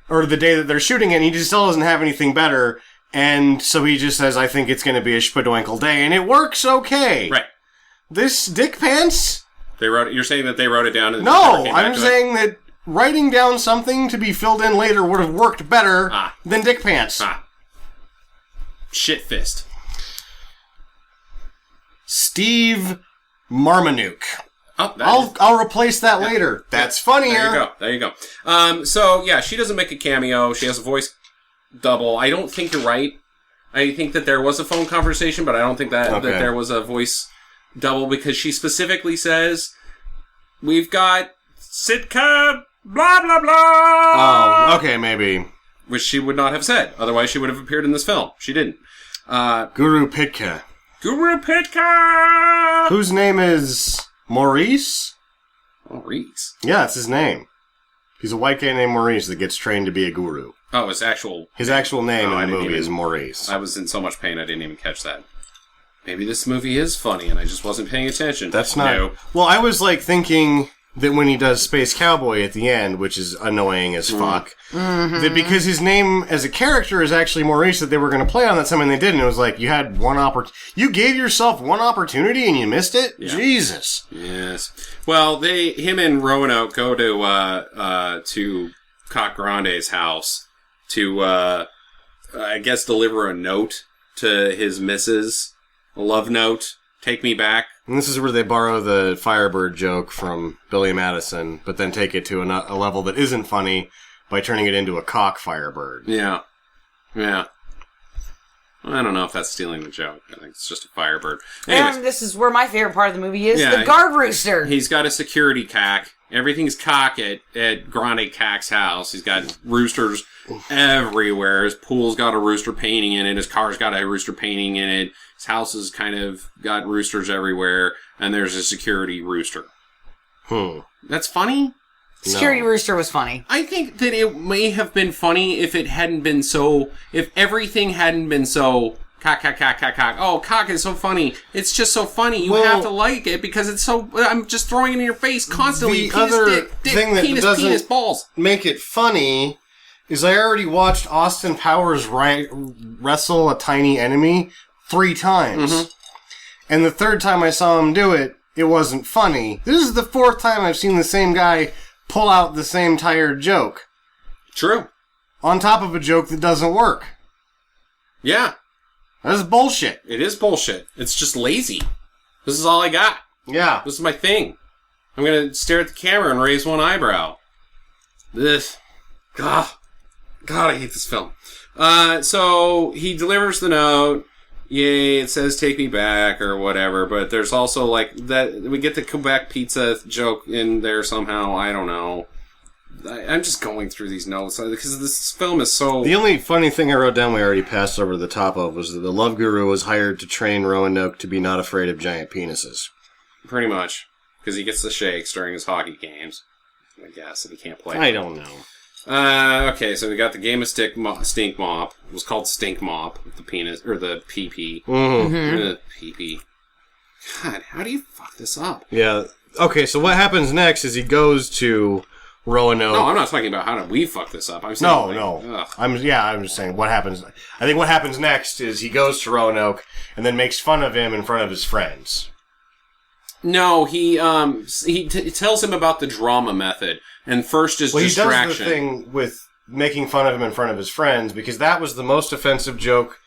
or the day that they're shooting it, and he just still doesn't have anything better. And so he just says, I think it's going to be a Spadoinkle day. And it works okay. Right. This Dick Pants? You're saying that they wrote it down? And No, I'm saying that writing down something to be filled in later would have worked better than Dick Pants. Shit fist. Steve Marmanuke. Oh, I'll replace that later. That's funnier. There you go. So, yeah, she doesn't make a cameo. She has a voice double. I don't think you're right. I think that there was a phone conversation, but I don't think that there was a voice double, because she specifically says, we've got Sitka, blah, blah, blah. Oh, okay, maybe. Which she would not have said. Otherwise, she would have appeared in this film. She didn't. Guru Pitka. Guru Pitka! Whose name is Maurice? Maurice? Yeah, that's his name. He's a white guy named Maurice that gets trained to be a guru. Oh, his actual name in the movie is Maurice. I was in so much pain I didn't even catch that. Maybe this movie is funny and I just wasn't paying attention. That's not... No. Well, I was like thinking that when he does Space Cowboy at the end, which is annoying as fuck, that because his name as a character is actually Maurice, that they were going to play on that something they didn't. It was like, you had one you gave yourself one opportunity and you missed it? Yeah. Jesus. Yes. Well, him and Roanoke go to Cock Grande's house to, I guess, deliver a note to his missus. A love note. Take me back. And this is where they borrow the Firebird joke from Billy Madison, but then take it to a level that isn't funny by turning it into a cock Firebird. Yeah. Yeah. I don't know if that's stealing the joke. I think it's just a Firebird. Anyways, and this is where my favorite part of the movie is, the guard rooster. He's got a security cack. Everything's cock at Grande Cack's house. He's got roosters everywhere. His pool's got a rooster painting in it. His car's got a rooster painting in it. His house has kind of got roosters everywhere. And there's a security rooster. That's funny? Security rooster was funny. I think that it may have been funny if it hadn't been so... If everything hadn't been so... Cock. Oh, cock is so funny. It's just so funny. You have to like it because it's so... I'm just throwing it in your face constantly. The other thing that doesn't balls. Make it funny is I already watched Austin Powers wrestle a tiny enemy 3 times. And the third time I saw him do it, it wasn't funny. This is the fourth time I've seen the same guy pull out the same tired joke. True. On top of a joke that doesn't work. Yeah. That's bullshit. It is bullshit. It's just lazy. This is all I got. Yeah. This is my thing. I'm gonna stare at the camera and raise one eyebrow. This. God, I hate this film. So he delivers the note. Yay, it says take me back or whatever, but there's also like that, we get the Quebec pizza joke in there somehow. I don't know. I'm just going through these notes because this film is so... The only funny thing I wrote down we already passed over the top of was that the love guru was hired to train Roanoke to be not afraid of giant penises. Pretty much. Because he gets the shakes during his hockey games. I guess, if he can't play. I don't know. Okay, so we got the game of Stink Mop. It was called Stink Mop with the penis, or the PP. PP. God, how do you fuck this up? Yeah. Okay, so what happens next is he goes to Roanoke. No, I'm not talking about how did we fuck this up. I'm saying No. I'm just saying what happens. I think what happens next is he goes to Roanoke and then makes fun of him in front of his friends. No, he tells him about the drama method, and first is distraction. He does the thing with making fun of him in front of his friends, because that was the most offensive joke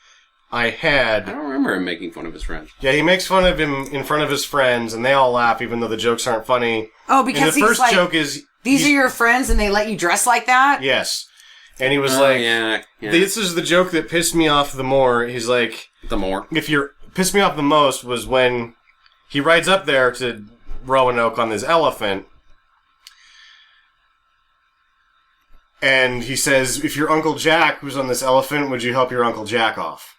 I had. I don't remember him making fun of his friends. Yeah, he makes fun of him in front of his friends, and they all laugh, even though the jokes aren't funny. Oh, because and the he's first like, joke is... these are your friends, and they let you dress like that? Yes. And he was like... Yeah. This is the joke that pissed me off the more. He's like... The more? Pissed me off the most was when... He rides up there to Roanoke on this elephant, and he says, if your Uncle Jack was on this elephant, would you help your Uncle Jack off?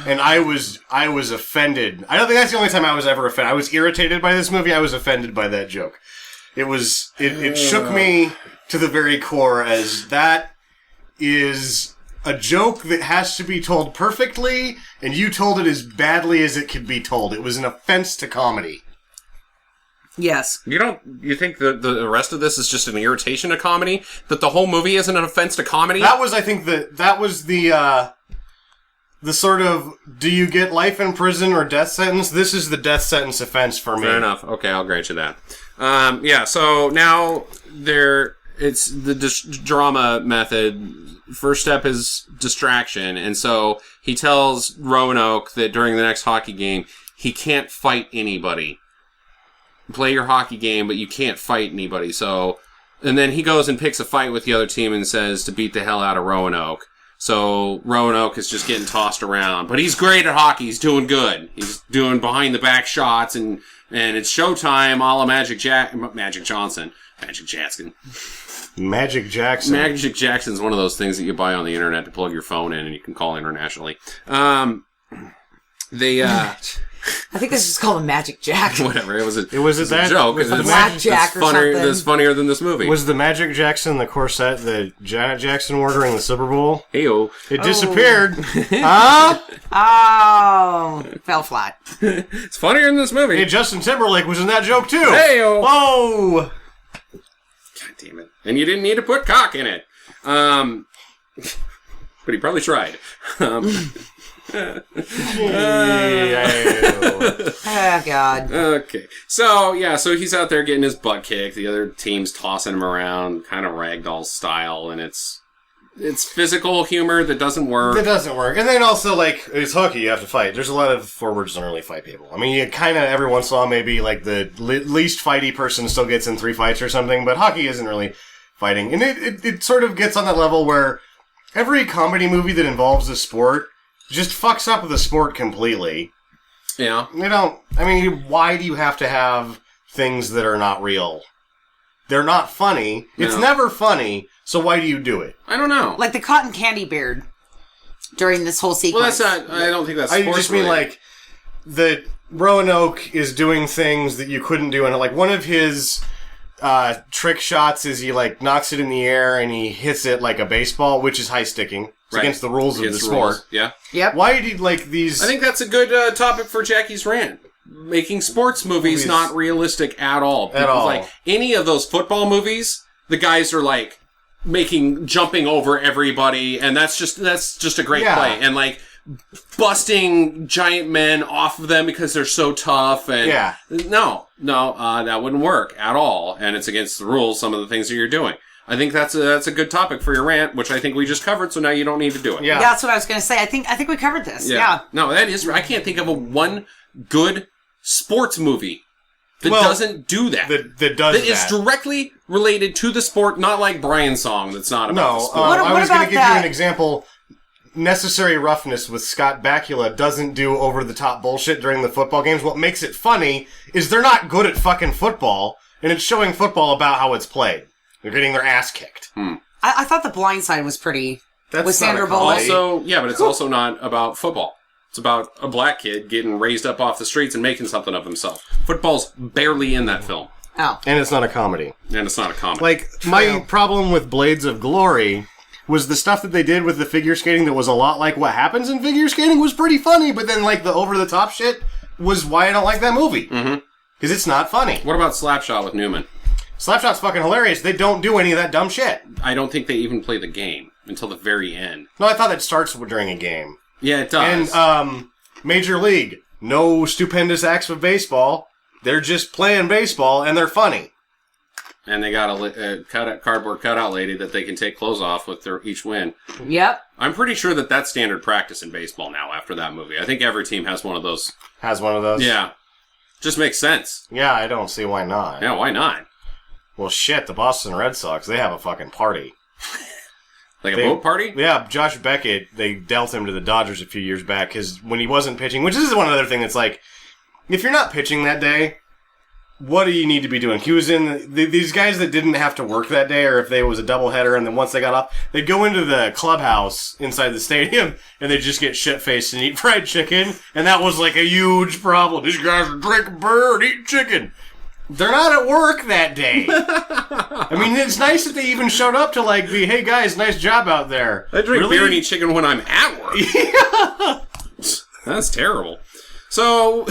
And I was offended. I don't think that's the only time I was ever offended. I was irritated by this movie. I was offended by that joke. It shook me to the very core, as that is a joke that has to be told perfectly, and you told it as badly as it could be told. It was an offense to comedy. Yes. You think the rest of this is just an irritation to comedy? That the whole movie isn't an offense to comedy? That was, I think, that was the sort of, do you get life in prison or death sentence? This is the death sentence offense for me. Fair enough. Okay, I'll grant you that. So now it's the drama method. First step is distraction, and so he tells Roanoke that during the next hockey game, he can't fight anybody. Play your hockey game, but you can't fight anybody. So, and then he goes and picks a fight with the other team and says to beat the hell out of Roanoke. So Roanoke is just getting tossed around, but he's great at hockey. He's doing good. He's doing behind the back shots, and it's showtime, a la Magic Jackson. Magic Jackson. Magic Jackson. Magic Jackson's one of those things that you buy on the internet to plug your phone in and you can call internationally. I think this is called a Magic Jack. Whatever. It was a that joke. With the blackjack or something. That's funnier than this movie. Was the Magic Jackson the corset that Janet Jackson wore during the Super Bowl? Heyo. It disappeared. Oh, fell flat. It's funnier than this movie. Hey, Justin Timberlake was in that joke too. Heyo. Whoa. God damn it. And you didn't need to put cock in it. But he probably tried. Oh, God. Okay. So he's out there getting his butt kicked. The other team's tossing him around, kind of ragdoll style, and it's physical humor that doesn't work. It doesn't work. And then also, like, it's hockey, you have to fight. There's a lot of forwards that don't really fight people. I mean, you kind of, every once in a while, maybe, like, the least fighty person still gets in 3 fights or something, but hockey isn't really fighting. And it sort of gets on that level where every comedy movie that involves a sport just fucks up the sport completely. Yeah. Why do you have to have things that are not real? They're not funny. No. It's never funny, so why do you do it? I don't know. Like the cotton candy beard during this whole sequence. Well, that's not, I don't think that's I just mean, related. like, that Roanoke is doing things that you couldn't do, and, like, one of his trick shots is he, like, knocks it in the air and he hits it like a baseball, which is high sticking. It's against the rules of the sport. Yeah. Yep. Why do you, like, these... I think that's a good topic for Jackie's rant. Making sports movies not realistic at all. Like, any of those football movies, the guys are, like, jumping over everybody, and that's just a great play. And, like, busting giant men off of them because they're so tough. And no, that wouldn't work at all. And it's against the rules, some of the things that you're doing. I think that's a good topic for your rant, which I think we just covered, so now you don't need to do it. Yeah, that's what I was going to say. I think we covered this. Yeah. No, that is... I can't think of one good sports movie that doesn't do that. That is directly related to the sport, not like Brian's song that's not about the sport. I was going to give you an example. Necessary Roughness with Scott Bakula doesn't do over-the-top bullshit during the football games. What makes it funny is they're not good at fucking football, and it's showing football about how it's played. They're getting their ass kicked. I thought The Blind Side was pretty... with Sandra Bullock. Also, but it's also not about football. It's about a black kid getting raised up off the streets and making something of himself. Football's barely in that film. Oh. And it's not a comedy. Like, my problem with Blades of Glory was the stuff that they did with the figure skating that was a lot like what happens in figure skating was pretty funny, but then, like, the over-the-top shit was why I don't like that movie. Mm-hmm. Because it's not funny. What about Slapshot with Newman? Slapshot's fucking hilarious. They don't do any of that dumb shit. I don't think they even play the game until the very end. No, I thought that starts during a game. Yeah, it does. And, Major League, no stupendous acts of baseball. They're just playing baseball, and they're funny. And they got a cardboard cutout lady that they can take clothes off with their each win. Yep. I'm pretty sure that's standard practice in baseball now after that movie. I think every team has one of those. Yeah. Just makes sense. Yeah, I don't see why not. Yeah, why not? Well, shit, the Boston Red Sox, they have a fucking party. Like a boat party? Yeah, Josh Beckett, they dealt him to the Dodgers a few years back, because when he wasn't pitching, which is one other thing that's like, if you're not pitching that day, what do you need to be doing? He was in these guys that didn't have to work that day, or if they was a doubleheader, and then once they got off, they'd go into the clubhouse inside the stadium, and they'd just get shit-faced and eat fried chicken, and that was like a huge problem. These guys are drinking beer and eating chicken. They're not at work that day. I mean, it's nice that they even showed up to, like, be, hey, guys, nice job out there. I drink beer and eat chicken when I'm at work. Yeah. That's terrible. So,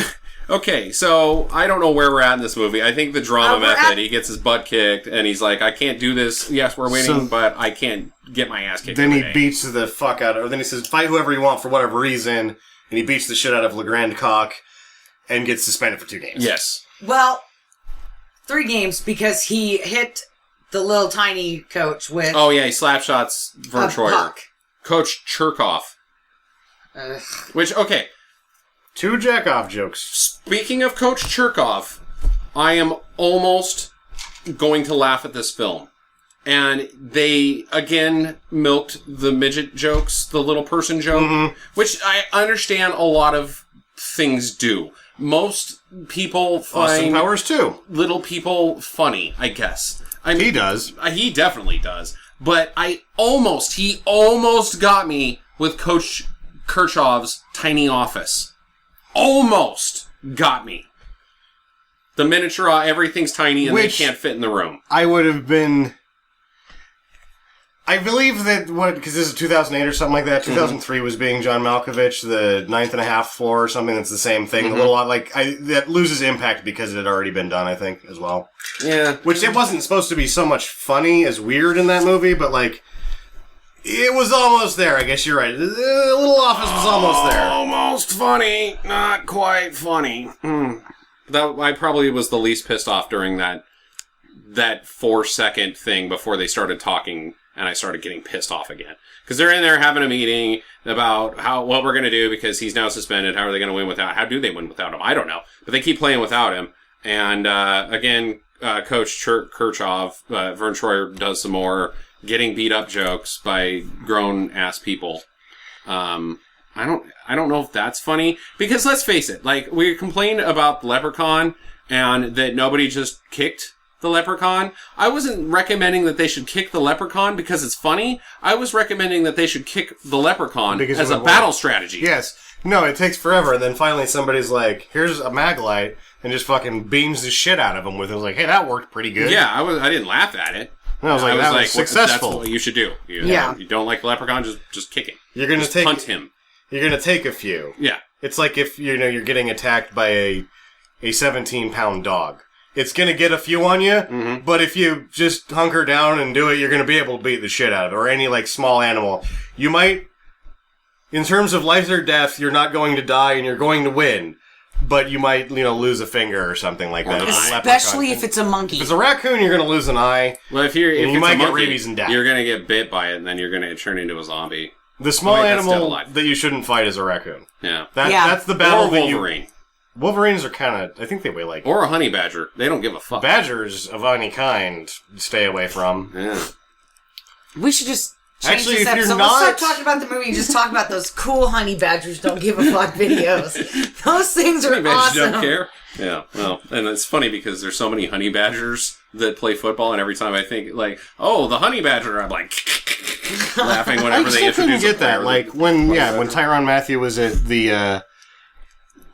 okay, so I don't know where we're at in this movie. I think the drama method, he gets his butt kicked, and he's like, I can't do this. Yes, we're winning, but I can't get my ass kicked. Then he beats the fuck out of, or then he says, fight whoever you want for whatever reason, and he beats the shit out of LeGrand Cock and gets suspended for 2 games. Yes. Well... 3 games because he hit the little tiny coach with... Oh, yeah, he slap shots Vern Troyer. Coach Cherkoff. Which, okay. 2 jack-off jokes. Speaking of Coach Cherkoff, I am almost going to laugh at this film. And they, again, milked the midget jokes, the little person joke, which I understand a lot of things do. Most people find Austin Powers too. Little people funny, I guess. He does. He definitely does. But he almost got me with Coach Kirchhoff's tiny office. Almost got me. The miniature, everything's tiny and they can't fit in the room. I would have been... I believe that, because this is 2008 or something like that, 2003 was being John Malkovich, the 9.5 floor or something that's the same thing. A little that loses impact because it had already been done, I think, as well. Yeah. Which it wasn't supposed to be so much funny as weird in that movie, but like, it was almost there, I guess you're right. The little office was almost there. Almost funny, not quite funny. I probably was the least pissed off during that 4-second thing before they started talking. And I started getting pissed off again. Because they're in there having a meeting about what we're going to do because he's now suspended. How are they going to win without him? How do they win without him? I don't know. But they keep playing without him. And again, Coach Kirchhoff, Vern Troyer does some more getting beat up jokes by grown-ass people. I don't know if that's funny. Because let's face it, like, we complained about Leprechaun and that nobody just kicked the Leprechaun. I wasn't recommending that they should kick the Leprechaun because it's funny. I was recommending that they should kick the Leprechaun as a battle strategy. Yes. No, it takes forever. And then finally somebody's like, here's a mag light, and just fucking beams the shit out of him with it. I was like, hey, that worked pretty good. Yeah, I didn't laugh at it. And I was like, that was successful. That's what you should do. You don't like the Leprechaun, just kick him. You're going to punt him. You're going to take a few. Yeah. It's like if, you're getting attacked by a 17-pound dog. It's going to get a few on you, but if you just hunker down and do it, you're going to be able to beat the shit out of it. Or any, like, small animal. You might in terms of life or death, you're not going to die and you're going to win. But you might, lose a finger or something like that. Especially if it's a monkey. If it's a raccoon, you're going to lose an eye. Well, if you it's might a get monkey, rabies and die. You're going to get bit by it, and then you're going to turn into a zombie. The small that's still animal alive. that you shouldn't fight is a raccoon. Yeah. That's the battle Or that Wolverine. Wolverines are kind of... I think they weigh like... Or a honey badger. They don't give a fuck. Badgers of any kind, stay away from. Yeah. We should just change Actually, this if you're episode. not- Let's stop talking about the movie and just talk about those cool honey badgers don't give a fuck videos. Those things are Honey badgers awesome. don't care. Yeah, well, and it's funny because there's so many honey badgers that play football, and every time I think, like, oh, the honey badger, I'm like, laughing whenever they I still introduce couldn't get that. Like, when Tyrann Mathieu was at the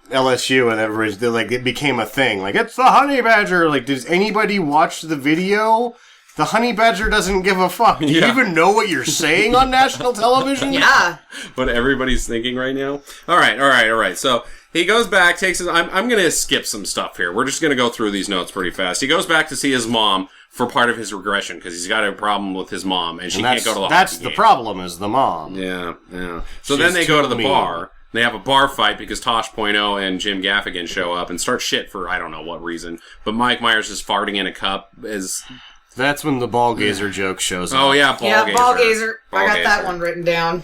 LSU and everybody, it became a thing. Like, it's the honey badger. Like, does anybody watch the video? The honey badger doesn't give a fuck. Do you even know what you're saying on national television? Yeah. what everybody's thinking right now. All right. So he goes back, takes his... I'm going to skip some stuff here. We're just going to go through these notes pretty fast. He goes back to see his mom for part of his regression because he's got a problem with his mom and she can't go to the That's hockey the game. problem, is the mom. Yeah. So She's then they go to too the mean. bar. They have a bar fight because Tosh.0 and Jim Gaffigan show up and start shit for I don't know what reason. But Mike Myers is farting in a cup as... That's when the ball gazer joke shows up. Oh, yeah, Ball gazer. I got that one written down.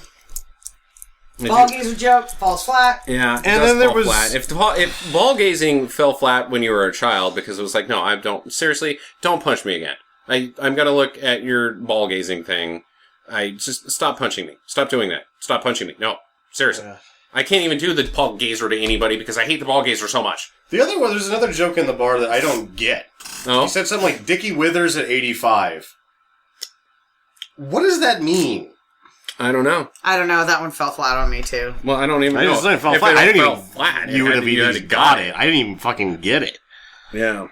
Ball gazer joke falls flat. Yeah, and then there was flat. If ball gazing fell flat when you were a child because it was like, no, I don't. Seriously, don't punch me again. I'm gonna look at your ball gazing thing. I just stop punching me. Stop doing that. Stop punching me. No, seriously, I can't even do the ball gazer to anybody because I hate the ball gazer so much. The other one, there's another joke in the bar that I don't get. Oh, He said something like Dickie Withers at 85. What does that mean? I don't know. I don't know. That one fell flat on me, too. Well, I don't even know. I just didn't fell If flat. it I didn't fell even. flat. You would have you had even to got it. I didn't even fucking get it. Yeah.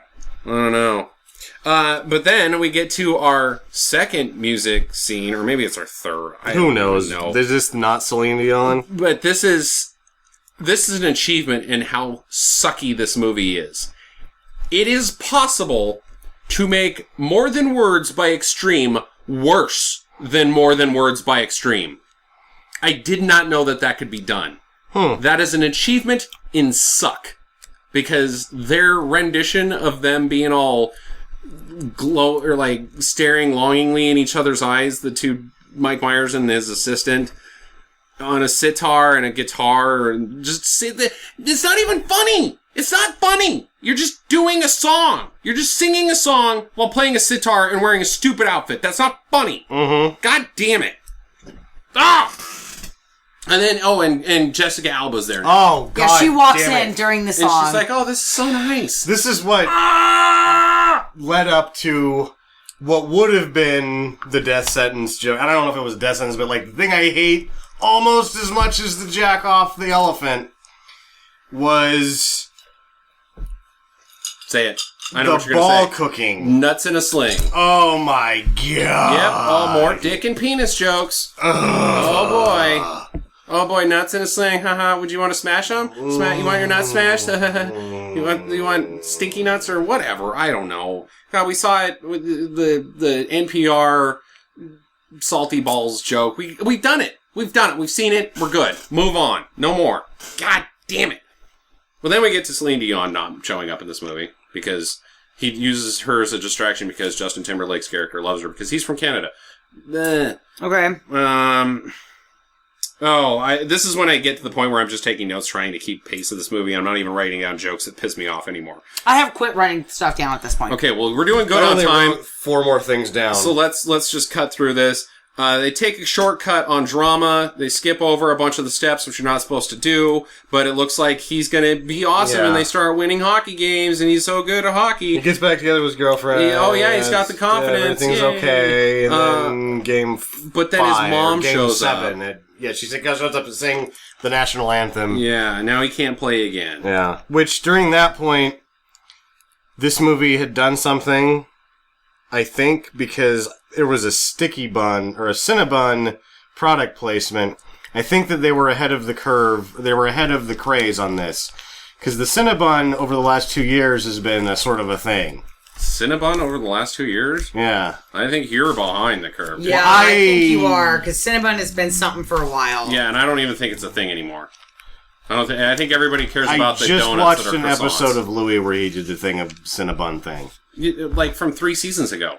I don't know. But then we get to our second music scene, or maybe it's our third. Who knows? No. Is this not Celine Dion? But this is an achievement in how sucky this movie is. It is possible to make More Than Words by Extreme worse than More Than Words by Extreme. I did not know that could be done. That is an achievement in suck. Because their rendition of them being all glow or like staring longingly in each other's eyes, the two Mike Myers and his assistant, on a sitar and a guitar, and just sit there. It's not even funny. It's not funny. You're just doing a song. You're just singing a song while playing a sitar and wearing a stupid outfit. That's not funny. Mm-hmm. God damn it. Ah! And then, and Jessica Alba's there now. Oh, God. Yeah, she walks damn in it. during the And song. she's like, oh, this is so nice. This is what led up to what would have been the death sentence joke. I don't know if it was a death sentence, but like the thing I hate almost as much as the jack off the elephant was Say it. I know the what you're ball going to say. cooking. Nuts in a sling. Oh my God. Yep. Oh, more dick and penis jokes. Oh boy. Oh boy, nuts in a sling. Haha. Would you want to smash them? You want your nuts smashed? you want stinky nuts or whatever? I don't know. God, we saw it with the NPR salty balls joke. We've done it. We've done it. We've seen it. We're good. Move on. No more. God damn it. Well, then we get to Celine Dion not showing up in this movie because he uses her as a distraction because Justin Timberlake's character loves her because he's from Canada. Okay. This is when I get to the point where I'm just taking notes trying to keep pace of this movie. I'm not even writing down jokes that piss me off anymore. I have quit writing stuff down at this point. Okay, well, we're doing good I on only time. wrote 4 more things down. So let's just cut through this. They take a shortcut on drama. They skip over a bunch of the steps, which you're not supposed to do. But it looks like he's going to be awesome, Yeah. and they start winning hockey games, and he's so good at hockey. He gets back together with his girlfriend. He's got the confidence. Everything's Yay. okay. And then game But then his 5, mom or game shows 7, up. She shows up to sing the national anthem. Yeah, now he can't play again. Yeah. Which, during that point, this movie had done something, I think, because there was a Sticky Bun, or a Cinnabon product placement. I think that they were ahead of the curve. They were ahead of the craze on this. Because the Cinnabon, over the last 2 years, has been a sort of a thing. Cinnabon over the last 2 years? Yeah. I think you're behind the curve. Yeah, I think you are, because Cinnabon has been something for a while. Yeah, and I don't even think it's a thing anymore. I think everybody cares I about the just donuts watched that are an croissants. episode of Louis where he did the thing of Cinnabon thing. Like from 3 seasons ago.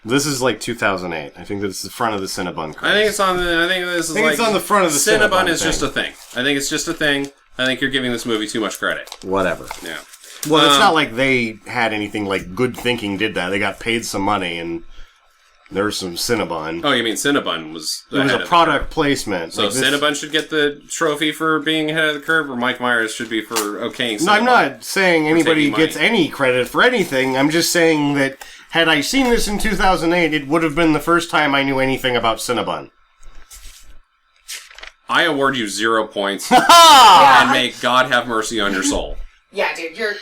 This is like 2008. I think that's the front of the Cinnabon craze. I think it's on the. I think this is I think like it's on the front of the Cinnabon Cinnabon is thing. just a thing. I think it's just a thing. I think you're giving this movie too much credit. Whatever. Yeah. Well, it's not like they had anything like Good Thinking did that. They got paid some money and there's some Cinnabon. Oh, you mean Cinnabon was It was ahead a of product placement. So Like this- Cinnabon should get the trophy for being ahead of the curve, or Mike Myers should be for okaying Cinnabon? No, I'm not saying anybody taking money. gets any credit for anything. I'm just saying that had I seen this in 2008, it would have been the first time I knew anything about Cinnabon. I award you 0 points, Ah! and may God have mercy on your soul. Yeah, dude, you're...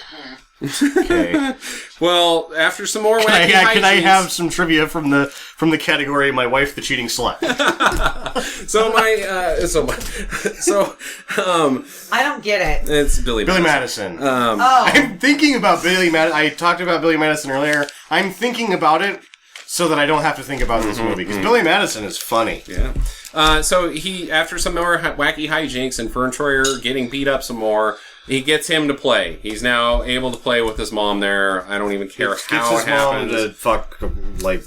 Okay. Well, after some more wacky Can I hijinks- have some trivia from the category "My Wife, the Cheating Slut"? I don't get it. It's Billy Billy Madison. Madison. Oh. I'm thinking about Billy Madison. I talked about Billy Madison earlier. I'm thinking about it so that I don't have to think about this movie because Billy Madison is funny. Yeah. So he, after some more wacky hijinks and Fern Troyer getting beat up some more, he gets him to play. He's now able to play with his mom there. I don't even care Gets how his it mom happens. to fuck, like,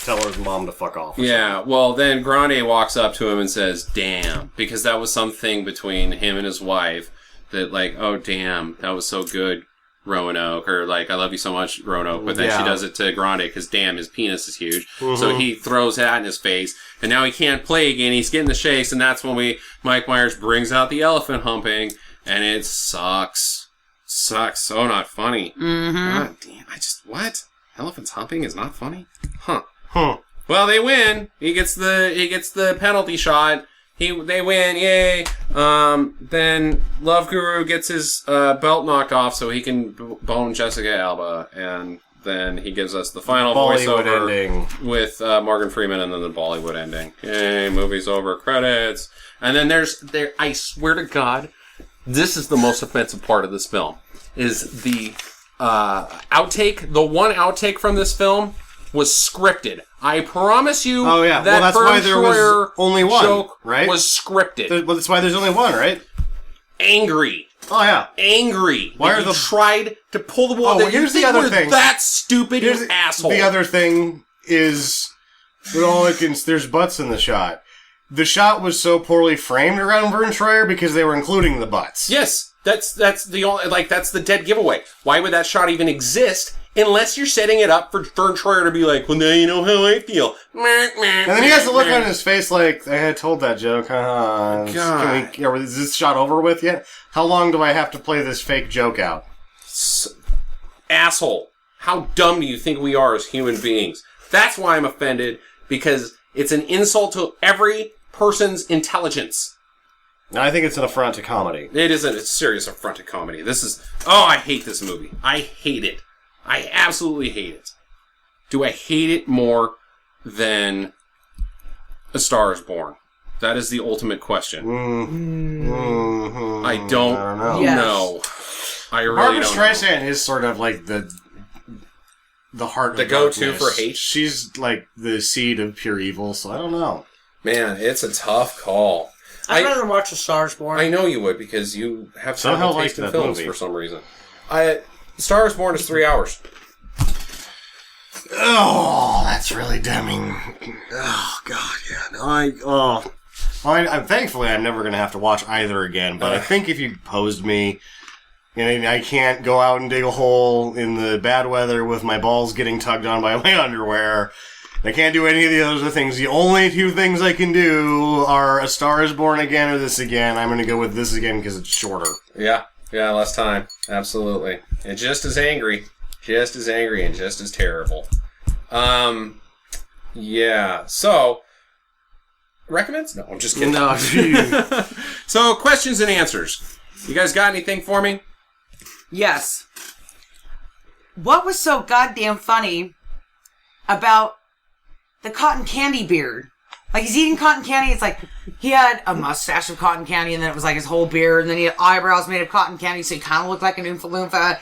tell his mom to fuck off. or Yeah, well, then Grande walks up to him and says, damn, because that was something between him and his wife that, like, oh, damn, that was so good, Roanoke, or, like, I love you so much, Roanoke, but then she Yeah. does it to Grande because, damn, his penis is huge. So he throws that in his face, and now he can't play again, he's getting the shakes, and that's when Mike Myers brings out the elephant humping, and it sucks. Sucks. So not funny. God damn, what? Elephants humping is not funny? Huh. Huh. Well, they win. He gets the penalty shot. They win, yay. Then Love Guru gets his belt knocked off so he can bone Jessica Alba, and then he gives us the final Bollywood voiceover ending. with Morgan Freeman, and then the Bollywood ending. Yay, movie's over, credits. And then I swear to God, this is the most offensive part of this film, is the outtake. The one outtake from this film was scripted. I promise you. Oh, yeah. That Well, that's Fern why there was Troyer only one, joke right? was scripted. Well, that's why there's only one, right? Angry. Oh, yeah. Angry. Why that are you the- tried to pull the wool. Oh, that well, you here's the think other we're thing. that stupid, you asshole. The other thing is, with all there's butts in the shot. The shot was so poorly framed around Vern Troyer because they were including the butts. Yes, that's the only, like, that's the dead giveaway. Why would that shot even exist unless you're setting it up for Vern Troyer to be like, well, now you know how I feel. And then he has the look on his face like, I had told that joke. God. Is this shot over with yet? How long do I have to play this fake joke out? Asshole. How dumb do you think we are as human beings? That's why I'm offended, because it's an insult to every person's intelligence. I think it's an affront to comedy. It isn't a serious affront to comedy. This is... Oh, I hate this movie. I hate it. I absolutely hate it. Do I hate it more than A Star is Born? That is the ultimate question. I don't know. Yes. know. I really Barbara don't Streisand is sort of like the heart The of go-to darkness. for hate? She's like the seed of pure evil, so I don't know. know. Man, it's a tough call. I'd rather watch A Star is Born. I know you would, because you have Somehow terrible liked taste in that films movie. for some reason. Star is Born is 3 hours. Oh, that's really damning. Oh God, yeah. No, thankfully I'm never gonna have to watch either again. But I think if you posed me, and I can't go out and dig a hole in the bad weather with my balls getting tugged on by my underwear. I can't do any of the other things. The only two things I can do are A Star is Born again or this again. I'm gonna go with this again because it's shorter. Yeah, less time. Absolutely. And just as angry. Just as angry and just as terrible. Yeah. So, recommends? No, I'm just kidding. No, So, questions and answers. You guys got anything for me? Yes. What was so goddamn funny about the cotton candy beard? Like, he's eating cotton candy. It's like he had a mustache of cotton candy, and then it was like his whole beard, and then he had eyebrows made of cotton candy, so he kind of looked like an Oompa Loompa.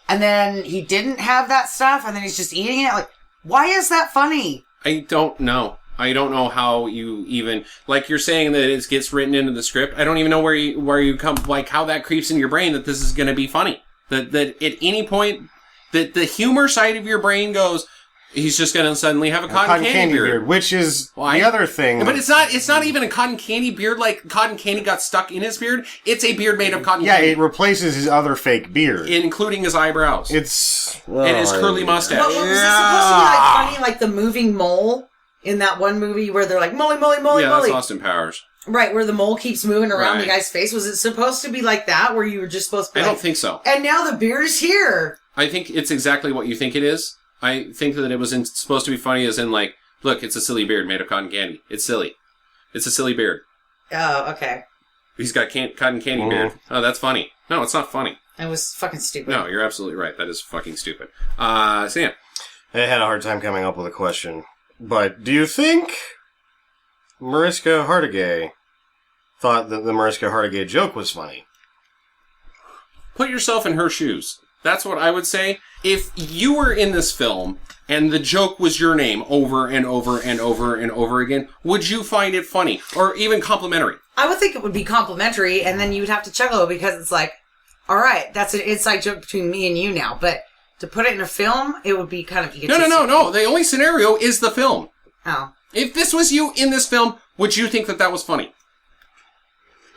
and then he didn't have that stuff, and then he's just eating it. Like, why is that funny? I don't know. I don't know how you even, like you're saying that it gets written into the script. I don't even know where you come, like how that creeps in your brain that this is going to be funny. That at any point, that the humor side of your brain goes, he's just going to suddenly have a cotton candy beard. Which is the other thing. But it's not even a cotton candy beard like cotton candy got stuck in his beard. It's a beard made of cotton candy. Yeah, it replaces his other fake beard. Including his eyebrows. And his curly mustache. But was this supposed to be like funny, like the moving mole in that one movie where they're like, Molly, Molly, Molly, yeah, Molly? that's Austin Powers. Right, where the mole keeps moving around the guy's face. Was it supposed to be like that, where you were just supposed to be I don't think so. And now the beard is here. I think it's exactly what you think it is. I think that it was supposed to be funny as in, like, look, it's a silly beard made of cotton candy. It's silly. It's a silly beard. Oh, okay. He's got cotton candy beard. Oh, that's funny. No, it's not funny. It was fucking stupid. No, you're absolutely right. That is fucking stupid. Sam. I had a hard time coming up with a question. But do you think Mariska Hargitay thought that the Mariska Hargitay joke was funny? Put yourself in her shoes. That's what I would say. If you were in this film and the joke was your name over and over and over and over again, would you find it funny or even complimentary? I would think it would be complimentary, and then you would have to chuckle because it's like, all right, that's an inside joke between me and you now. But to put it in a film, it would be kind of egotistical. No. The only scenario is the film. Oh. If this was you in this film, would you think that was funny?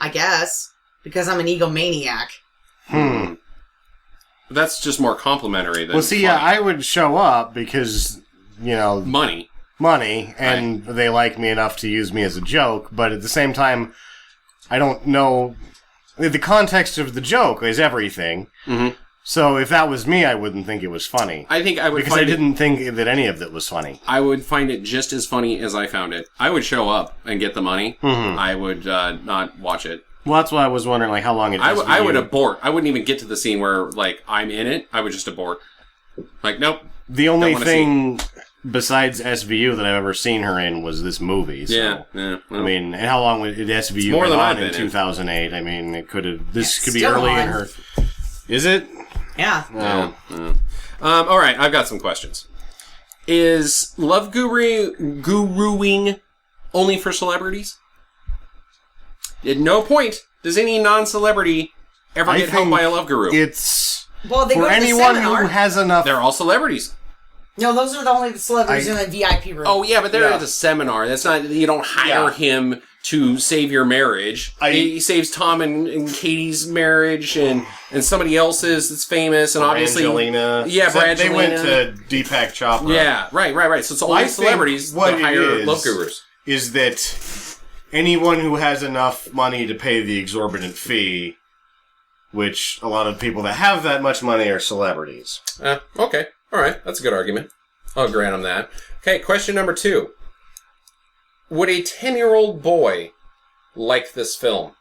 I guess. Because I'm an egomaniac. That's just more complimentary than funny. I would show up because, money, and they like me enough to use me as a joke, but at the same time, I don't know. The context of the joke is everything. Mm-hmm. So if that was me, I wouldn't think it was funny. I think I would because I didn't think that any of it was funny. I would find it just as funny as I found it. I would show up and get the money. Mm-hmm. I would not watch it. Well, that's why I was wondering, like, how long it is. I would abort. I wouldn't even get to the scene where, like, I'm in it. I would just abort. Like, nope. The only thing besides SVU that I've ever seen her in was this movie. So, yeah. Well, I mean, and how long did SVU more been than on I've been in 2008? I mean, it could have. This could be still early on. in her. Is it? Yeah. Oh. All right, I've got some questions. Is love guruing only for celebrities? At no point does any non-celebrity ever get helped by a love guru. It's well, they for go to anyone the who seminar. has enough. They're all celebrities. No, those are the only celebrities in the VIP room. Oh yeah, but they're at the seminar. That's not. You don't hire him to save your marriage. He saves Tom and Katie's marriage and somebody else's that's famous and obviously Brangelina. Yeah, Brangelina. They went to Deepak Chopra. Yeah, right. So it's only celebrities that hire love gurus. Is that anyone who has enough money to pay the exorbitant fee, which a lot of people that have that much money are celebrities. Okay. All right. That's a good argument. I'll grant him that. Okay, question number 2. Would a 10-year-old boy like this film?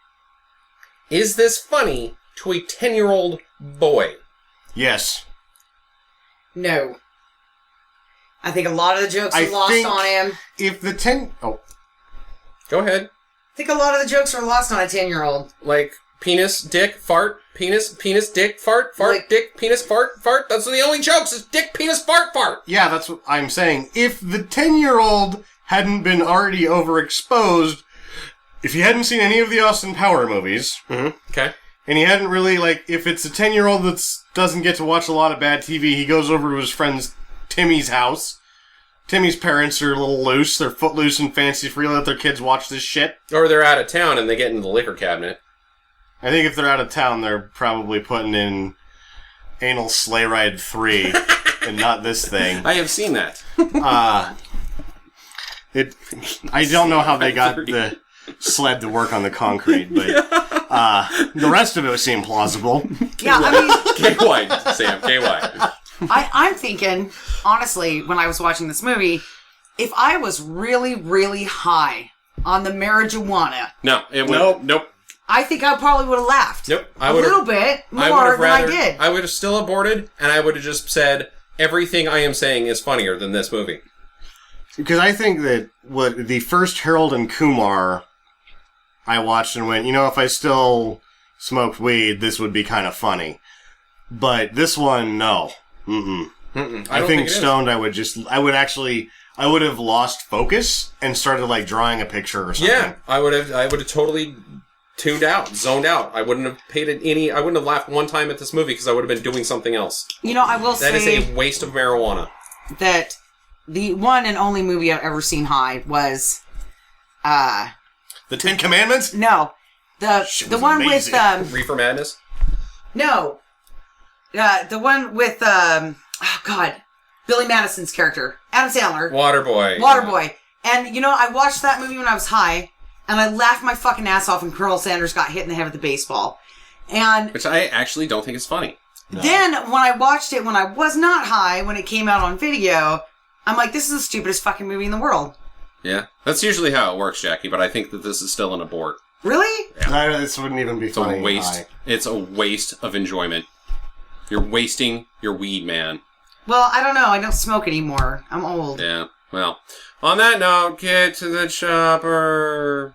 Is this funny to a 10-year-old boy? Yes. No. I think a lot of the jokes are lost on him. If the 10... Oh. Go ahead. I think a lot of the jokes are lost on a 10-year-old. Like penis, dick, fart, penis, dick, fart, dick, penis, fart. That's the only jokes is dick, penis, fart. Yeah, that's what I'm saying. If the 10-year-old hadn't been already overexposed, if he hadn't seen any of the Austin Power movies, okay, and he hadn't really, if it's a 10-year-old that doesn't get to watch a lot of bad TV, he goes over to his friend's Timmy's house. Timmy's parents are a little loose. They're footloose and fancy-free. Let their kids watch this shit. Or they're out of town and they get in the liquor cabinet. I think if they're out of town, they're probably putting in Anal Sleigh Ride 3 and not this thing. I have seen that. I don't know how they got the sled to work on the concrete, but the rest of it seemed plausible. Yeah, I mean... KY, Sam, KY. I'm thinking, honestly, when I was watching this movie, if I was really, really high on the marijuana... Nope. I think I probably would have laughed. Nope. A little bit more than I did. I would have still aborted, and I would have just said, everything I am saying is funnier than this movie. Because I think that the first Harold and Kumar I watched and went, if I still smoked weed, this would be kind of funny. But this one, no. Mm-mm. I think stoned, I would have lost focus and started like drawing a picture or something. Yeah, I would have totally tuned out, zoned out. I wouldn't have laughed one time at this movie because I would have been doing something else. You know, I will say... That is a waste of marijuana. That the one and only movie I've ever seen high was... The Ten Commandments? No. The one amazing. with... Reefer Madness? No. The one with... oh, God. Billy Madison's character. Adam Sandler. Waterboy. And, you know, I watched that movie when I was high, and I laughed my fucking ass off when Colonel Sanders got hit in the head with the baseball. And... Which I actually don't think is funny. No. Then, when I watched it when I was not high, when it came out on video, I'm like, this is the stupidest fucking movie in the world. Yeah. That's usually how it works, Jackie, but I think that this is still an abort. Really? Yeah. This wouldn't even be It's funny. a waste. It's a waste of enjoyment. You're wasting your weed, man. Well, I don't know. I don't smoke anymore. I'm old. Yeah. Well, on that note, get to the chopper.